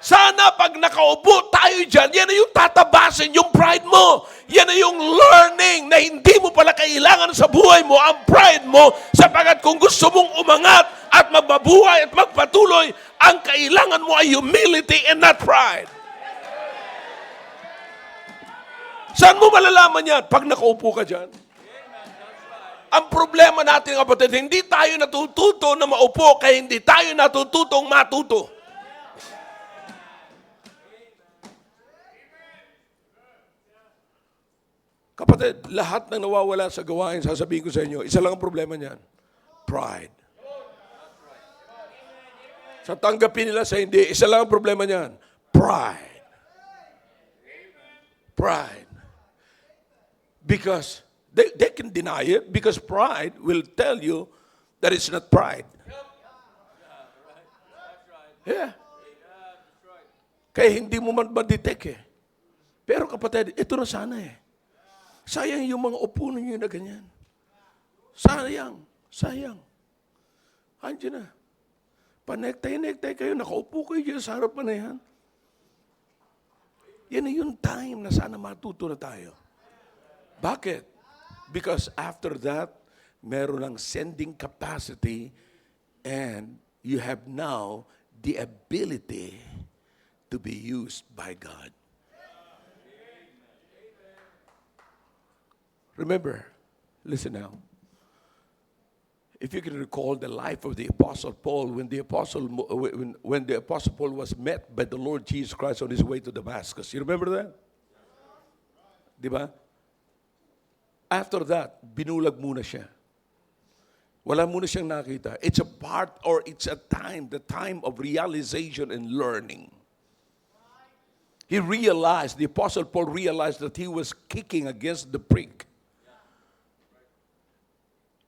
Speaker 1: Sana pag nakaupo tayo dyan, yan na yung tatabasin yung pride mo. Yan na yung learning na hindi mo pala kailangan sa buhay mo, ang pride mo, sapagkat kung gusto mong umangat at magbabuhay at magpatuloy, ang kailangan mo ay humility and not pride. Saan mo malalaman yan? Pag nakaupo ka dyan. Ang problema natin, kapatid, hindi tayo natututo na maupo, kaya hindi tayo natututong matuto. Kapatid, lahat ng nawawala sa gawain, sasabihin ko sa inyo, isa lang ang problema niyan. Pride. Sa tanggapin nila sa hindi, isa lang ang problema niyan. Pride. Pride. Because they can deny it, because pride will tell you that it's not pride. Yeah. Kaya hindi mo man ma-detect eh. Pero kapatid, ito na sana eh. Sayang yung mga upo ninyo na ganyan. Sayang. Andiyan na. Panektay kayo, nakaupo kayo dyan sa harapan na yan. Yan na yung time na sana matuto na tayo. Bakit? Because after that, meron ng sending capacity and you have now the ability to be used by God. Remember, listen now. If you can recall the life of the Apostle Paul, when the Apostle Paul was met by the Lord Jesus Christ on his way to Damascus. You remember that? Diba? After that, binulag muna siya. Wala muna siyang nakita. It's a part or it's a time, the time of realization and learning. He realized, the Apostle Paul realized that he was kicking against the prick.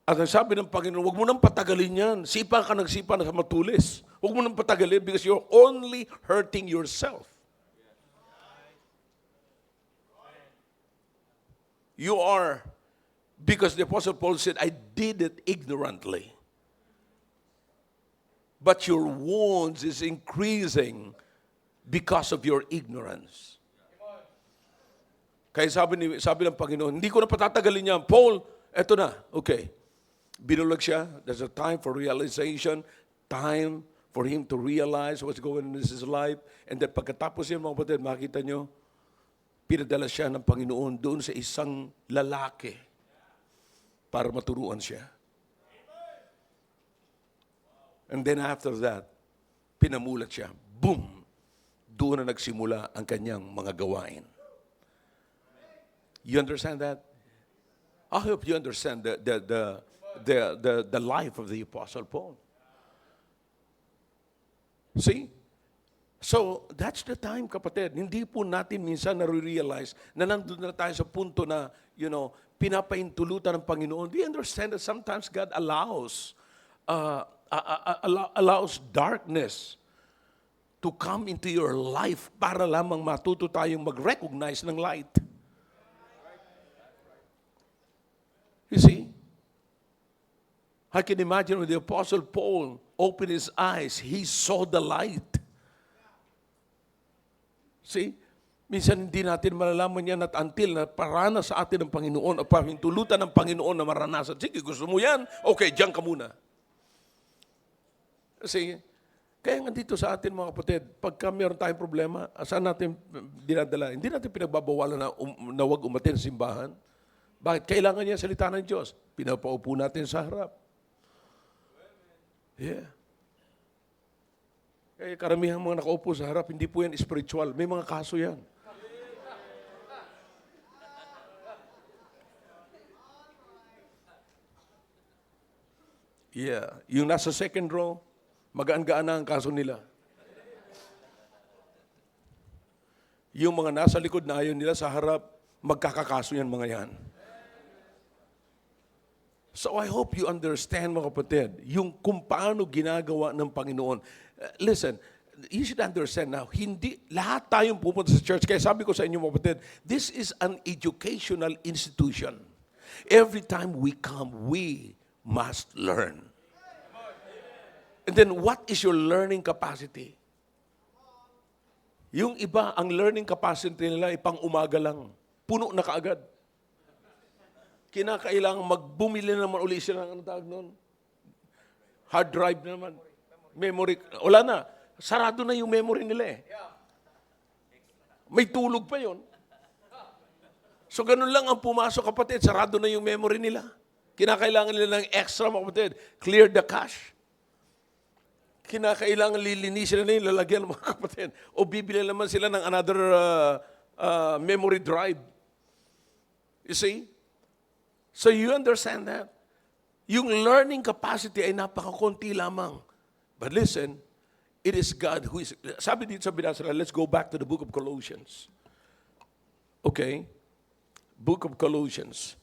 Speaker 1: At ang sabi ng Panginoon, huwag mo nang patagalin yan. Sipa ka nagsipa na sa matulis. Huwag mo nang patagalin because you're only hurting yourself. You are, because the Apostle Paul said, I did it ignorantly. But your wounds is increasing because of your ignorance. Kaya sabi ng Panginoon, hindi ko na patatagalin yan. Paul, eto na, okay. Binulag siya. There's a time for realization, time for him to realize what's going on in his life. And then pagkatapos yun, mga kapatid, makita nyo, pinadala siya ng Panginoon doon sa isang lalaki para maturuan siya. And then after that, pinamulat siya. Boom! Doon na nagsimula ang kanyang mga gawain. You understand that? I hope you understand the life of the Apostle Paul. See? So, that's the time, kapatid. Hindi po natin minsan na-realize na nandun na tayo sa punto na, pinapaintulutan ng Panginoon. We understand that sometimes God allows darkness
Speaker 3: to come into your life para lamang matuto tayong mag-recognize ng light. You see? I can imagine when the Apostle Paul opened his eyes, he saw the light. See? Minsan hindi natin malalaman yan at until na paranas sa atin ng Panginoon o pahintulutan ng Panginoon na maranasan. Sige, gusto mo yan? Okay, diyan ka muna. Kasi, kaya nga dito sa atin mga kapatid, pagka meron tayong problema, saan natin dinadala? Hindi natin pinagbabawalan na huwag umatin sa simbahan. Bakit? Kailangan niya salita ng Diyos. Pinapaupo natin sa harap. Yeah. Kaya karamihan mga nakaupo sa harap, hindi po yan spiritual. May mga kaso yan. Yeah. Yung nasa second row, magaan-gaan na ang kaso nila. Yung mga nasa likod na ayaw nila sa harap, magkakakaso yan mga yan. So I hope you understand mga kapatid, yung kung paano ginagawa ng Panginoon. Listen, you should understand now, hindi, lahat tayong pupunta sa church. Kaya sabi ko sa inyo mga kapatid, this is an educational institution. Every time we come, we must learn. And then what is your learning capacity? Yung iba, ang learning capacity nila ay pang umaga lang. Puno na kaagad. Kinakailangan magbumili naman uli sila ng tawag noon. Hard drive naman. Memory. Wala na. Sarado na yung memory nila eh. May tulog pa yon. So ganun lang ang pumasok kapatid. Sarado na yung memory nila. Kinakailangan nila ng extra mga kapatid. Clear the cache. Kinakailangan lilinisin na yung lalagyan mga kapatid. O bibili naman sila ng another memory drive. You see? So you understand that? Yung learning capacity ay napakakunti lamang. But listen, it is God who is... Sabi dito sa binasa, let's go back to the book of Colossians. Okay? Book of Colossians.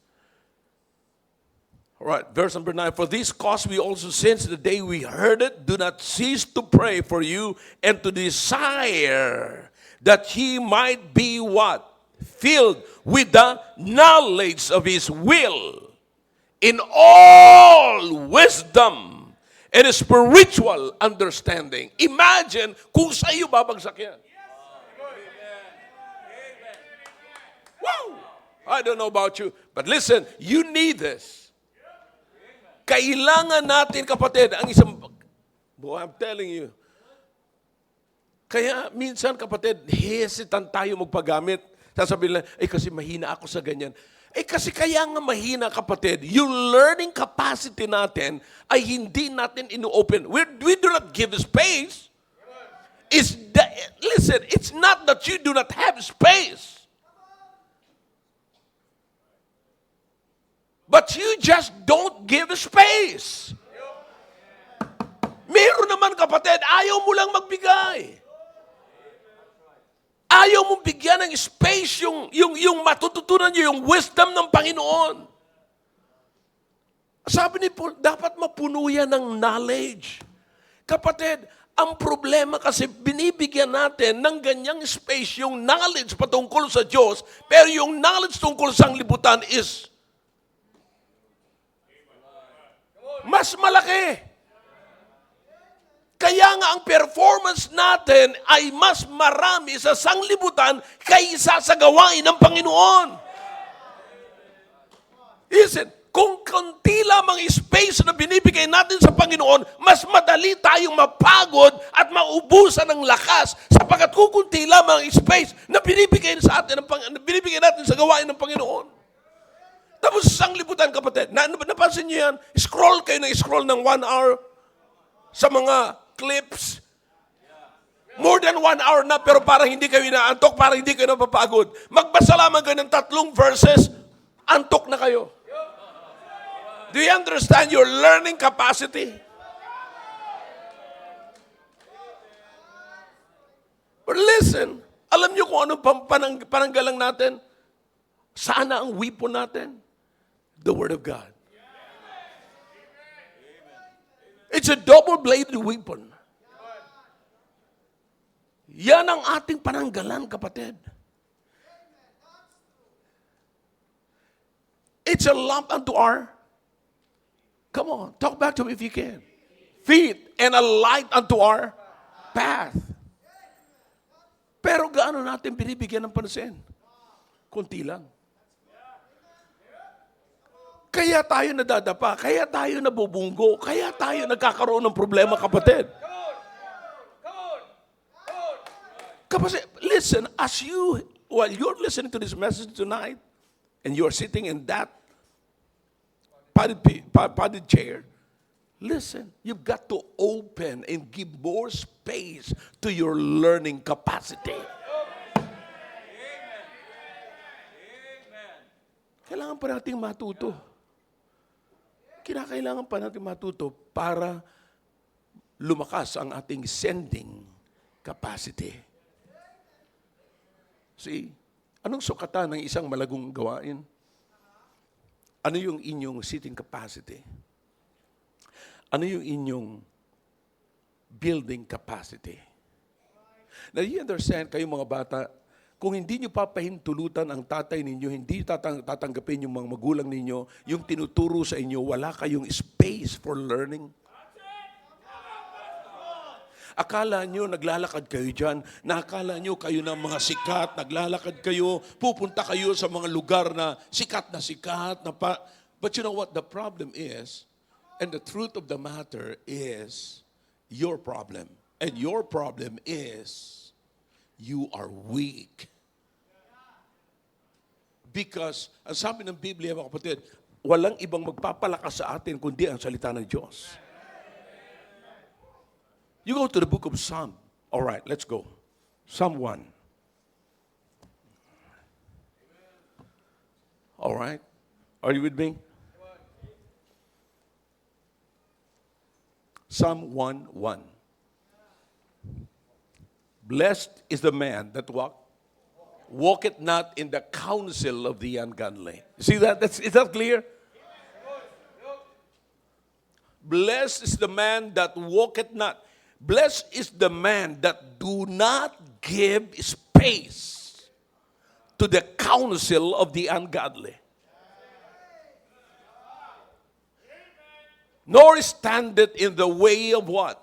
Speaker 3: All right, verse number 9. For this cause we also, since the day we heard it, do not cease to pray for you and to desire that ye might be what? Filled with the knowledge of His will in all wisdom and spiritual understanding. Imagine kung sa iyo babagsak yan. Wow! I don't know about you, but listen, you need this. Kailangan natin, kapatid, ang isang... Boy, I'm telling you. Kaya minsan, kapatid, hesitant tayo magpagamit. Sasabihin lang, kasi mahina ako sa ganyan. Kasi kaya nga mahina, kapatid, yung learning capacity natin ay hindi natin ino-open. We do not give space. Listen, it's not that you do not have space. But you just don't give space. Meron naman kapatid, ayaw mo lang magbigay. Ayaw mong bigyan ng space yung matututunan nyo, yung wisdom ng Panginoon. Sabi ni Paul, dapat mapuno yan ng knowledge. Kapatid, ang problema kasi binibigyan natin ng ganyang space yung knowledge patungkol sa Diyos, pero yung knowledge tungkol sa libutan is mas malaki. Kaya nga ang performance natin ay mas marami sa sanglibutan kaysa sa gawain ng Panginoon. Listen, kung konti lamang space na binibigay natin sa Panginoon, mas madali tayong mapagod at maubusan ng lakas sapagkat kung konti lamang space na binibigay sa atin binibigay natin sa gawain ng Panginoon. Tapos sa sanglibutan, kapatid, napansin niyo yan? Scroll kayo ng 1 hour sa mga clips. More than 1 hour na, pero parang hindi kayo inaantok, parang hindi kayo napapagod. Magbasa lamang kayo ng 3 verses, antok na kayo. Do you understand your learning capacity? But listen, alam niyo kung anong pananggalang natin? Sana ang weapon natin? The Word of God. It's a double-bladed weapon. Yan ang ating pananggalan, kapatid. It's a lamp unto our, come on, talk back to me if you can. Feet, and a light unto our path. Pero gaano natin binibigyan ng pansin? Kunti lang. Kaya tayo nadadapa, kaya tayo nabubunggo, kaya tayo nagkakaroon ng problema, kapatid. Kapatid, listen, while you're listening to this message tonight, and you're sitting in that padded chair, listen, you've got to open and give more space to your learning capacity. Kailangan pa nating matuto. Kinakailangan pa natin matuto para lumakas ang ating sending capacity. See, anong sukatan ng isang malagong gawain? Ano yung inyong sitting capacity? Ano yung inyong building capacity? Now, you understand, kayo mga bata, kung hindi nyo papahintulutan ang tatay ninyo, hindi tatanggapin yung mga magulang ninyo, yung tinuturo sa inyo, wala kayong space for learning. Akala nyo, naglalakad kayo dyan, nakakala nyo kayo ng mga sikat, naglalakad kayo, pupunta kayo sa mga lugar na sikat, but you know what the problem is, and the truth of the matter is your problem. And your problem is you are weak. Because, ang sabi ng Biblia, mga kapatid, walang ibang magpapalakas sa atin kundi ang salita ng Diyos. You go to the book of Psalm. All right, let's go. Psalm 1. All right. Are you with me? Psalm 1:1. Blessed is the man that walketh not in the counsel of the ungodly. See that? Is that clear? Blessed is the man that walketh not. Blessed is the man that do not give space to the counsel of the ungodly, nor standeth in the way of what?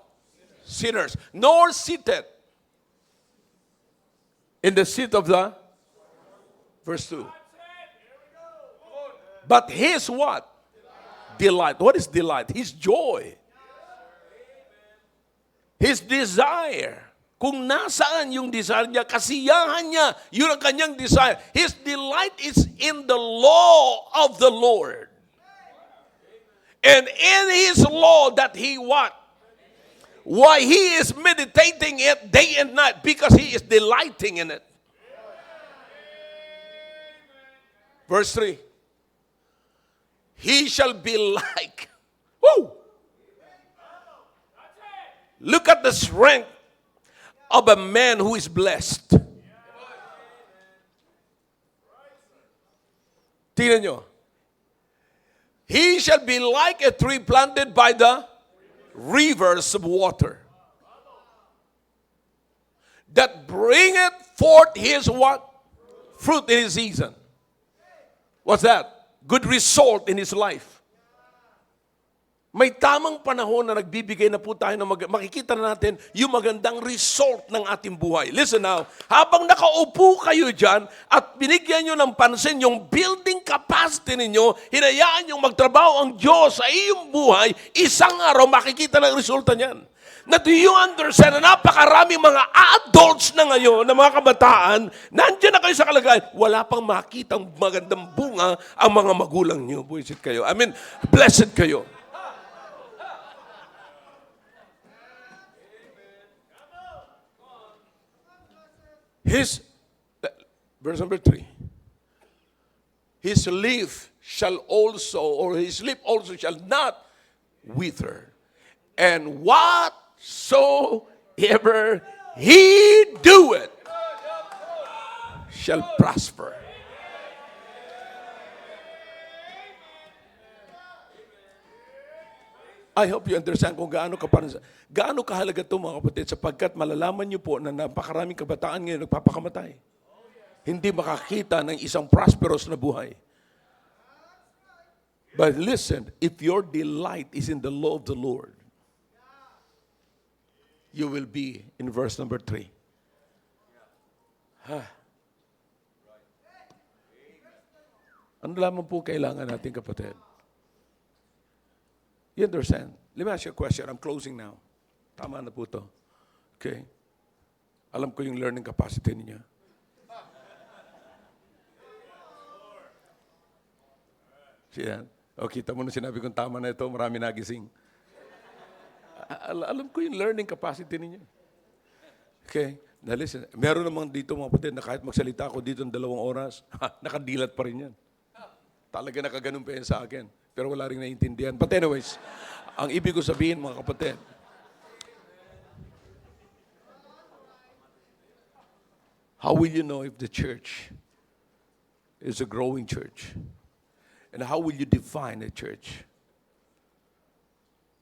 Speaker 3: Sinners, nor sitteth in the seat of the, verse 2. But his what? Delight. What is delight? His joy. His desire. Kung nasaan yung desire niya, kasiyahan niya, yun ang kanyang desire. His delight is in the law of the Lord. And in his law that he what? Why he is meditating it day and night, because he is delighting in it. Verse 3. He shall be like, woo! Look at the strength of a man who is blessed. Tingnan nyo. He shall be like a tree planted by the rivers of water, that bringeth forth his what? Fruit in his season. What's that? Good result in his life. May tamang panahon na nagbibigay na po tayo makikita na natin yung magandang result ng ating buhay. Listen now, habang nakaupo kayo dyan at binigyan nyo ng pansin yung building capacity ninyo, hinayaan yung magtrabaho ang Diyos sa iyong buhay, isang araw makikita na ang resulta niyan. Na do you understand na napakaraming mga adults na ngayon, na mga kabataan, nandiyan na kayo sa kalagayan, wala pang makitang magandang bunga ang mga magulang nyo. Buisit kayo. I mean, blessed kayo. Verse number 3. His leaf shall also, or his lip also shall not wither. And whatsoever he doeth shall prosper. I hope you understand kung gaano kahalaga ito mga kapatid, sapagkat malalaman niyo po na napakaraming kabataan ngayon nagpapakamatay. Hindi makakita ng isang prosperous na buhay. But listen, if your delight is in the law of the Lord, you will be in verse number 3. Ano lamang po kailangan natin, kapatid? You understand? Let me ask you a question. I'm closing now. Tama na po to. Okay? Alam ko yung learning capacity niya. Siya. O, kita mo na sinabi kong tama na ito, marami nagising. Alam ko yung learning capacity ninyo. Okay? Now listen, meron namang dito mga kapatid na kahit magsalita ako dito ng 2 oras, nakadilat pa rin yan. Talaga nakaganon pa yan sa akin. Pero wala rin naiintindihan. But anyways, ang ibig ko sabihin mga kapatid, how will you know if the church is a growing church? And how will you define a church?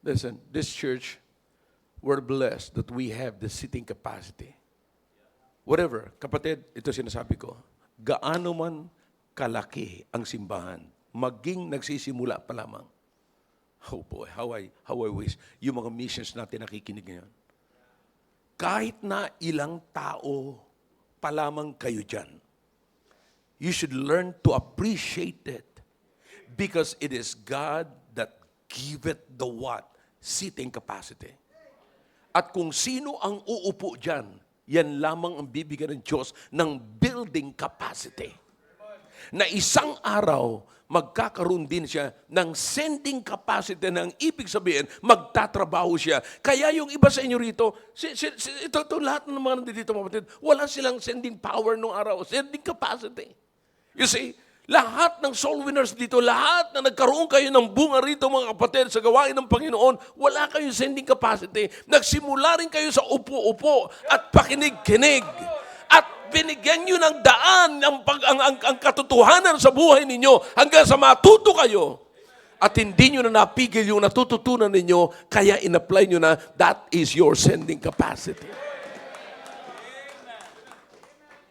Speaker 3: Listen, this church, we're blessed that we have the seating capacity. Whatever, kapatid, ito sinasabi ko, gaano man kalaki ang simbahan, maging nagsisimula pa lamang. Oh boy, how I wish yung mga missions natin nakikinig ngayon. Kahit na ilang tao pa lamang kayo dyan, you should learn to appreciate it because it is God that giveth the what? Seating capacity. At kung sino ang uupo dyan, yan lamang ang bibigyan ng Diyos ng building capacity. Na isang araw, magkakaroon din siya ng sending capacity ng ibig sabihin, magtatrabaho siya. Kaya yung iba sa inyo rito, ito lahat ng mga nandito mga kapatid, wala silang sending power nung araw, sending capacity. You see, lahat ng soul winners dito, lahat na nagkaroon kayo ng bunga rito mga kapatid sa gawain ng Panginoon, wala kayong sending capacity. Nagsimula rin kayo sa upo-upo at pakinig-kinig. At binigyan nyo ng daan ang katotohanan sa buhay ninyo hanggang sa matuto kayo. At hindi nyo na napigil yung natututunan ninyo, kaya in-apply nyo na that is your sending capacity.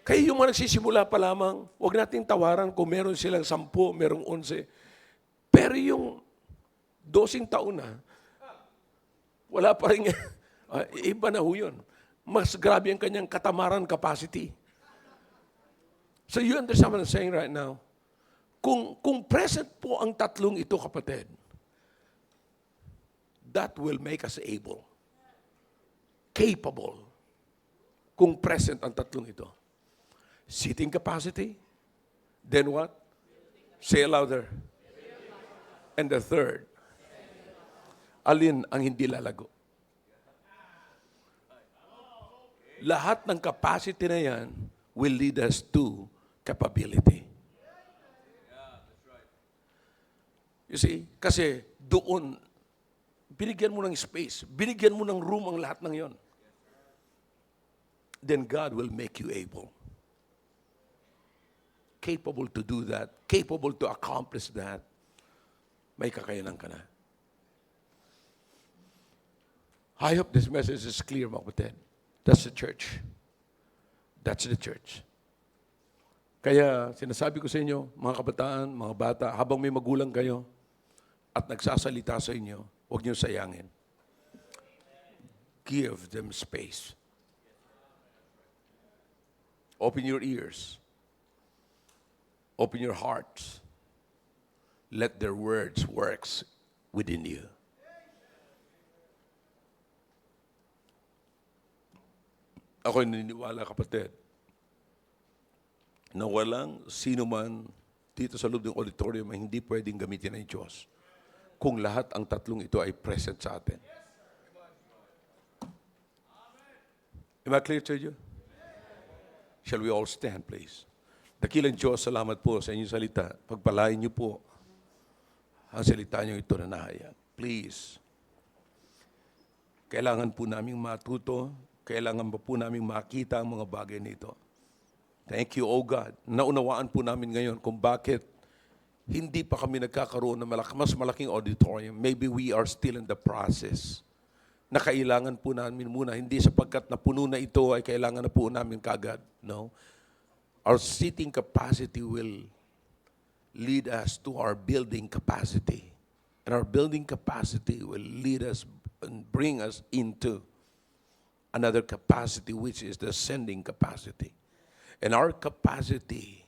Speaker 3: Kaya yung mga nagsisimula pa lamang, huwag nating tawaran kung meron silang 10, merong 11. Pero yung 12 taon na, wala pa rin, iba na ho yun. Mas grabe ang kanyang katamaran capacity. So you understand what I'm saying right now? Kung present po ang tatlong ito, kapatid, that will make us able, capable, kung present ang tatlong ito. Seating capacity, then what? Say it louder. And the third, alin ang hindi lalago? Lahat ng capacity na yan will lead us to capability. You see? Kasi doon, binigyan mo ng space, binigyan mo ng room ang lahat ng yon. Then God will make you able. Capable to do that, capable to accomplish that. May kakayanan ka na. I hope this message is clear, mga kapatid. That's the church. That's the church. Kaya sinasabi ko sa inyo, mga kabataan, mga bata, habang may magulang kayo at nagsasalita sa inyo, huwag niyo sayangin. Give them space. Open your ears. Open your hearts. Let their words work within you. Ako'y naniniwala, kapatid, na walang sino man dito sa loob ng auditorium ay hindi pwedeng gamitin ng Diyos kung lahat ang tatlong ito ay present sa atin. Am I clear to you? Shall we all stand, please? Dakilang Diyos, salamat po sa inyong salita. Pagpalain niyo po ang salita niyo ito na nahayag. Please. Kailangan po naming matuto. Kailangan pa po namin makita ang mga bagay nito. Thank you, O God. Naunawaan po namin ngayon kung bakit
Speaker 1: hindi pa kami nagkakaroon ng mas malaking auditorium. Maybe we are still in the process. Na kailangan po namin muna, hindi sapagkat napuno na ito ay kailangan na po namin kagad. No? Our seating capacity will lead us to our building capacity. And our building capacity will lead us and bring us into another capacity, which is the sending capacity. And our capacity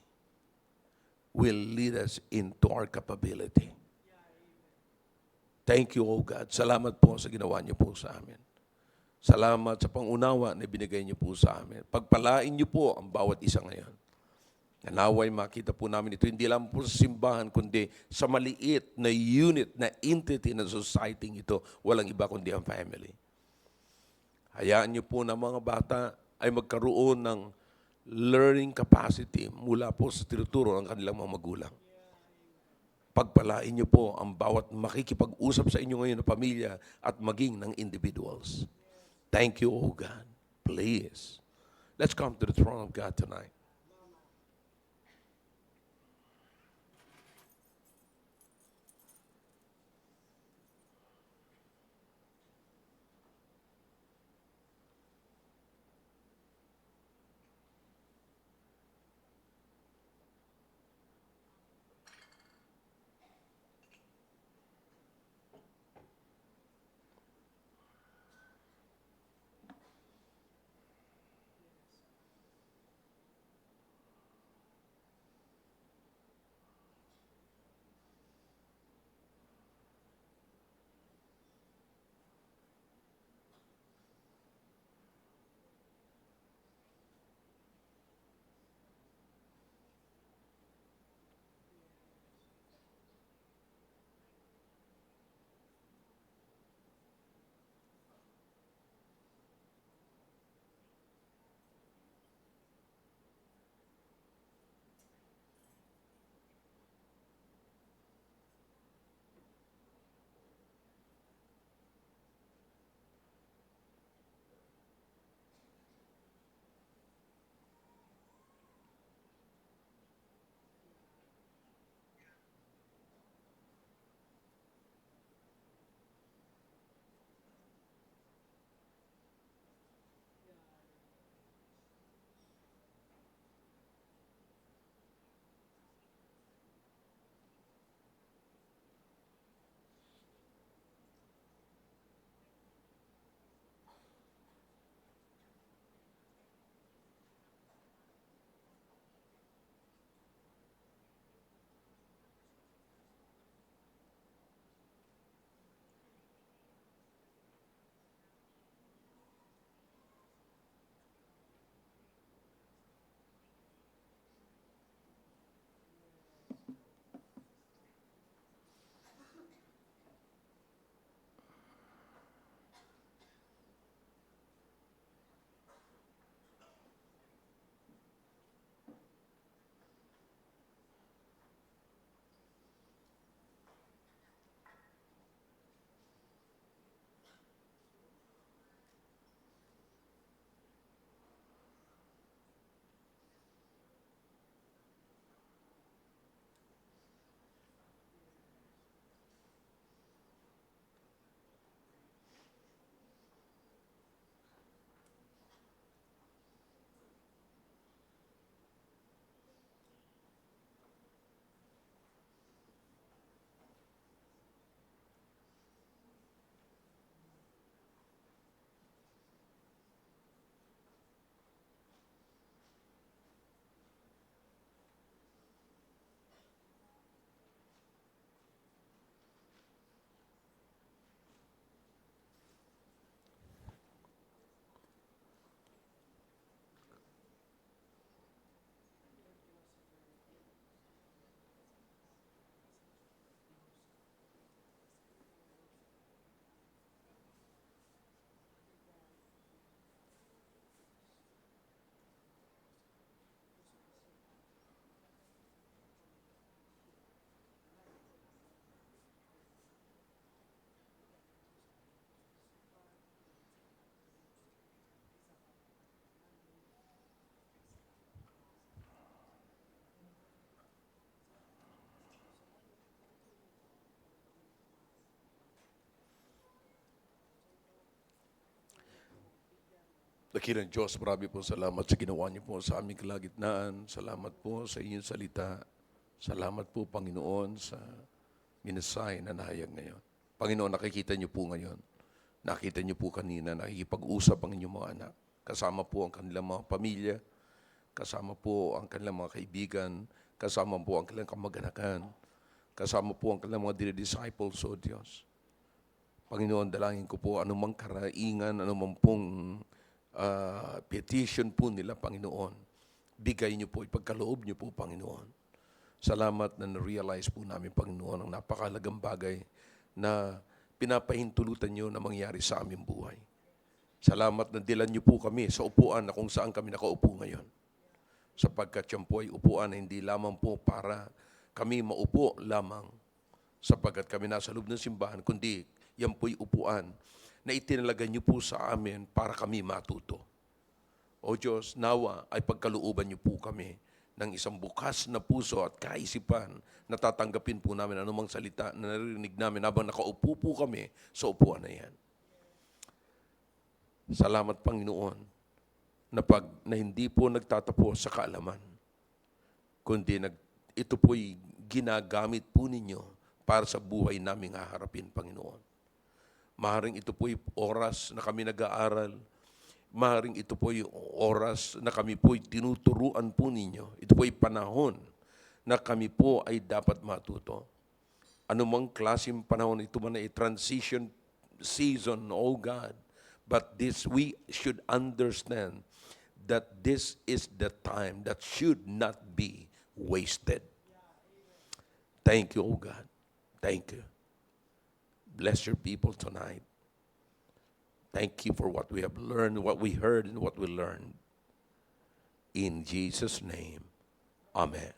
Speaker 1: will lead us into our capability. Thank you, oh God. Salamat po sa ginawa niyo po sa amin. Salamat sa pangunawa na binigay niyo po sa amin. Pagpalain niyo po ang bawat isa ngayon. Naway makita po namin ito, hindi lang po sa simbahan, kundi sa maliit na unit, na entity ng society ito, walang iba kundi ang family. Hayaan niyo po na mga bata ay magkaroon ng learning capacity mula po sa tinuturo ng kanilang mga magulang. Pagpalain niyo po ang bawat makikipag-usap sa inyo ngayon na pamilya at maging ng individuals. Thank you, oh God. Please. Let's come to the throne of God tonight. Dakilang Diyos, marami po salamat sa ginawa niyo po sa aming kalagitnaan. Salamat po sa inyong salita. Salamat po, Panginoon, sa minasay na nahayag ngayon. Panginoon, nakikita niyo po ngayon. Nakita niyo po kanina, nakikipag-usap ang inyong mga anak. Kasama po ang kanilang mga pamilya. Kasama po ang kanilang mga kaibigan. Kasama po ang kanilang kamag-anakan. Kasama po ang kanilang mga disciples, O Diyos. Panginoon, dalangin ko po anumang karaingan, anumang pong petition po nila, Panginoon. Bigay niyo po, ipagkaloob niyo po, Panginoon. Salamat na na-realize po namin, Panginoon, ang napakahalagang bagay na pinapahintulutan niyo na mangyari sa aming buhay. Salamat na dilan niyo po kami sa upuan na kung saan kami nakaupo ngayon. Sapagkat yan po ay upuan na hindi lamang po para kami maupo lamang sapagkat kami nasa loob ng simbahan, kundi yan po'y upuan na itinalaga niyo po sa amin para kami matuto. O Diyos, nawa ay pagkalooban niyo po kami ng isang bukas na puso at kaisipan na tatanggapin po namin anumang salita na narinig namin habang nakaupo po kami sa upuan na yan. Salamat, Panginoon, na hindi po nagtatapos sa kaalaman, kundi ito po'y ginagamit po ninyo para sa buhay naming haharapin, Panginoon. Maaaring ito po'y oras na kami nag-aaral. Maaaring ito po'y oras na kami po'y tinuturuan po ninyo. Ito po'y panahon na kami po ay dapat matuto. Anumang klaseng panahon, ito man ay transition season, oh God. But this, we should understand that this is the time that should not be wasted. Thank you, oh God. Thank you. Bless your people tonight. Thank you for what we have learned, what we heard, and what we learned. In Jesus' name, amen.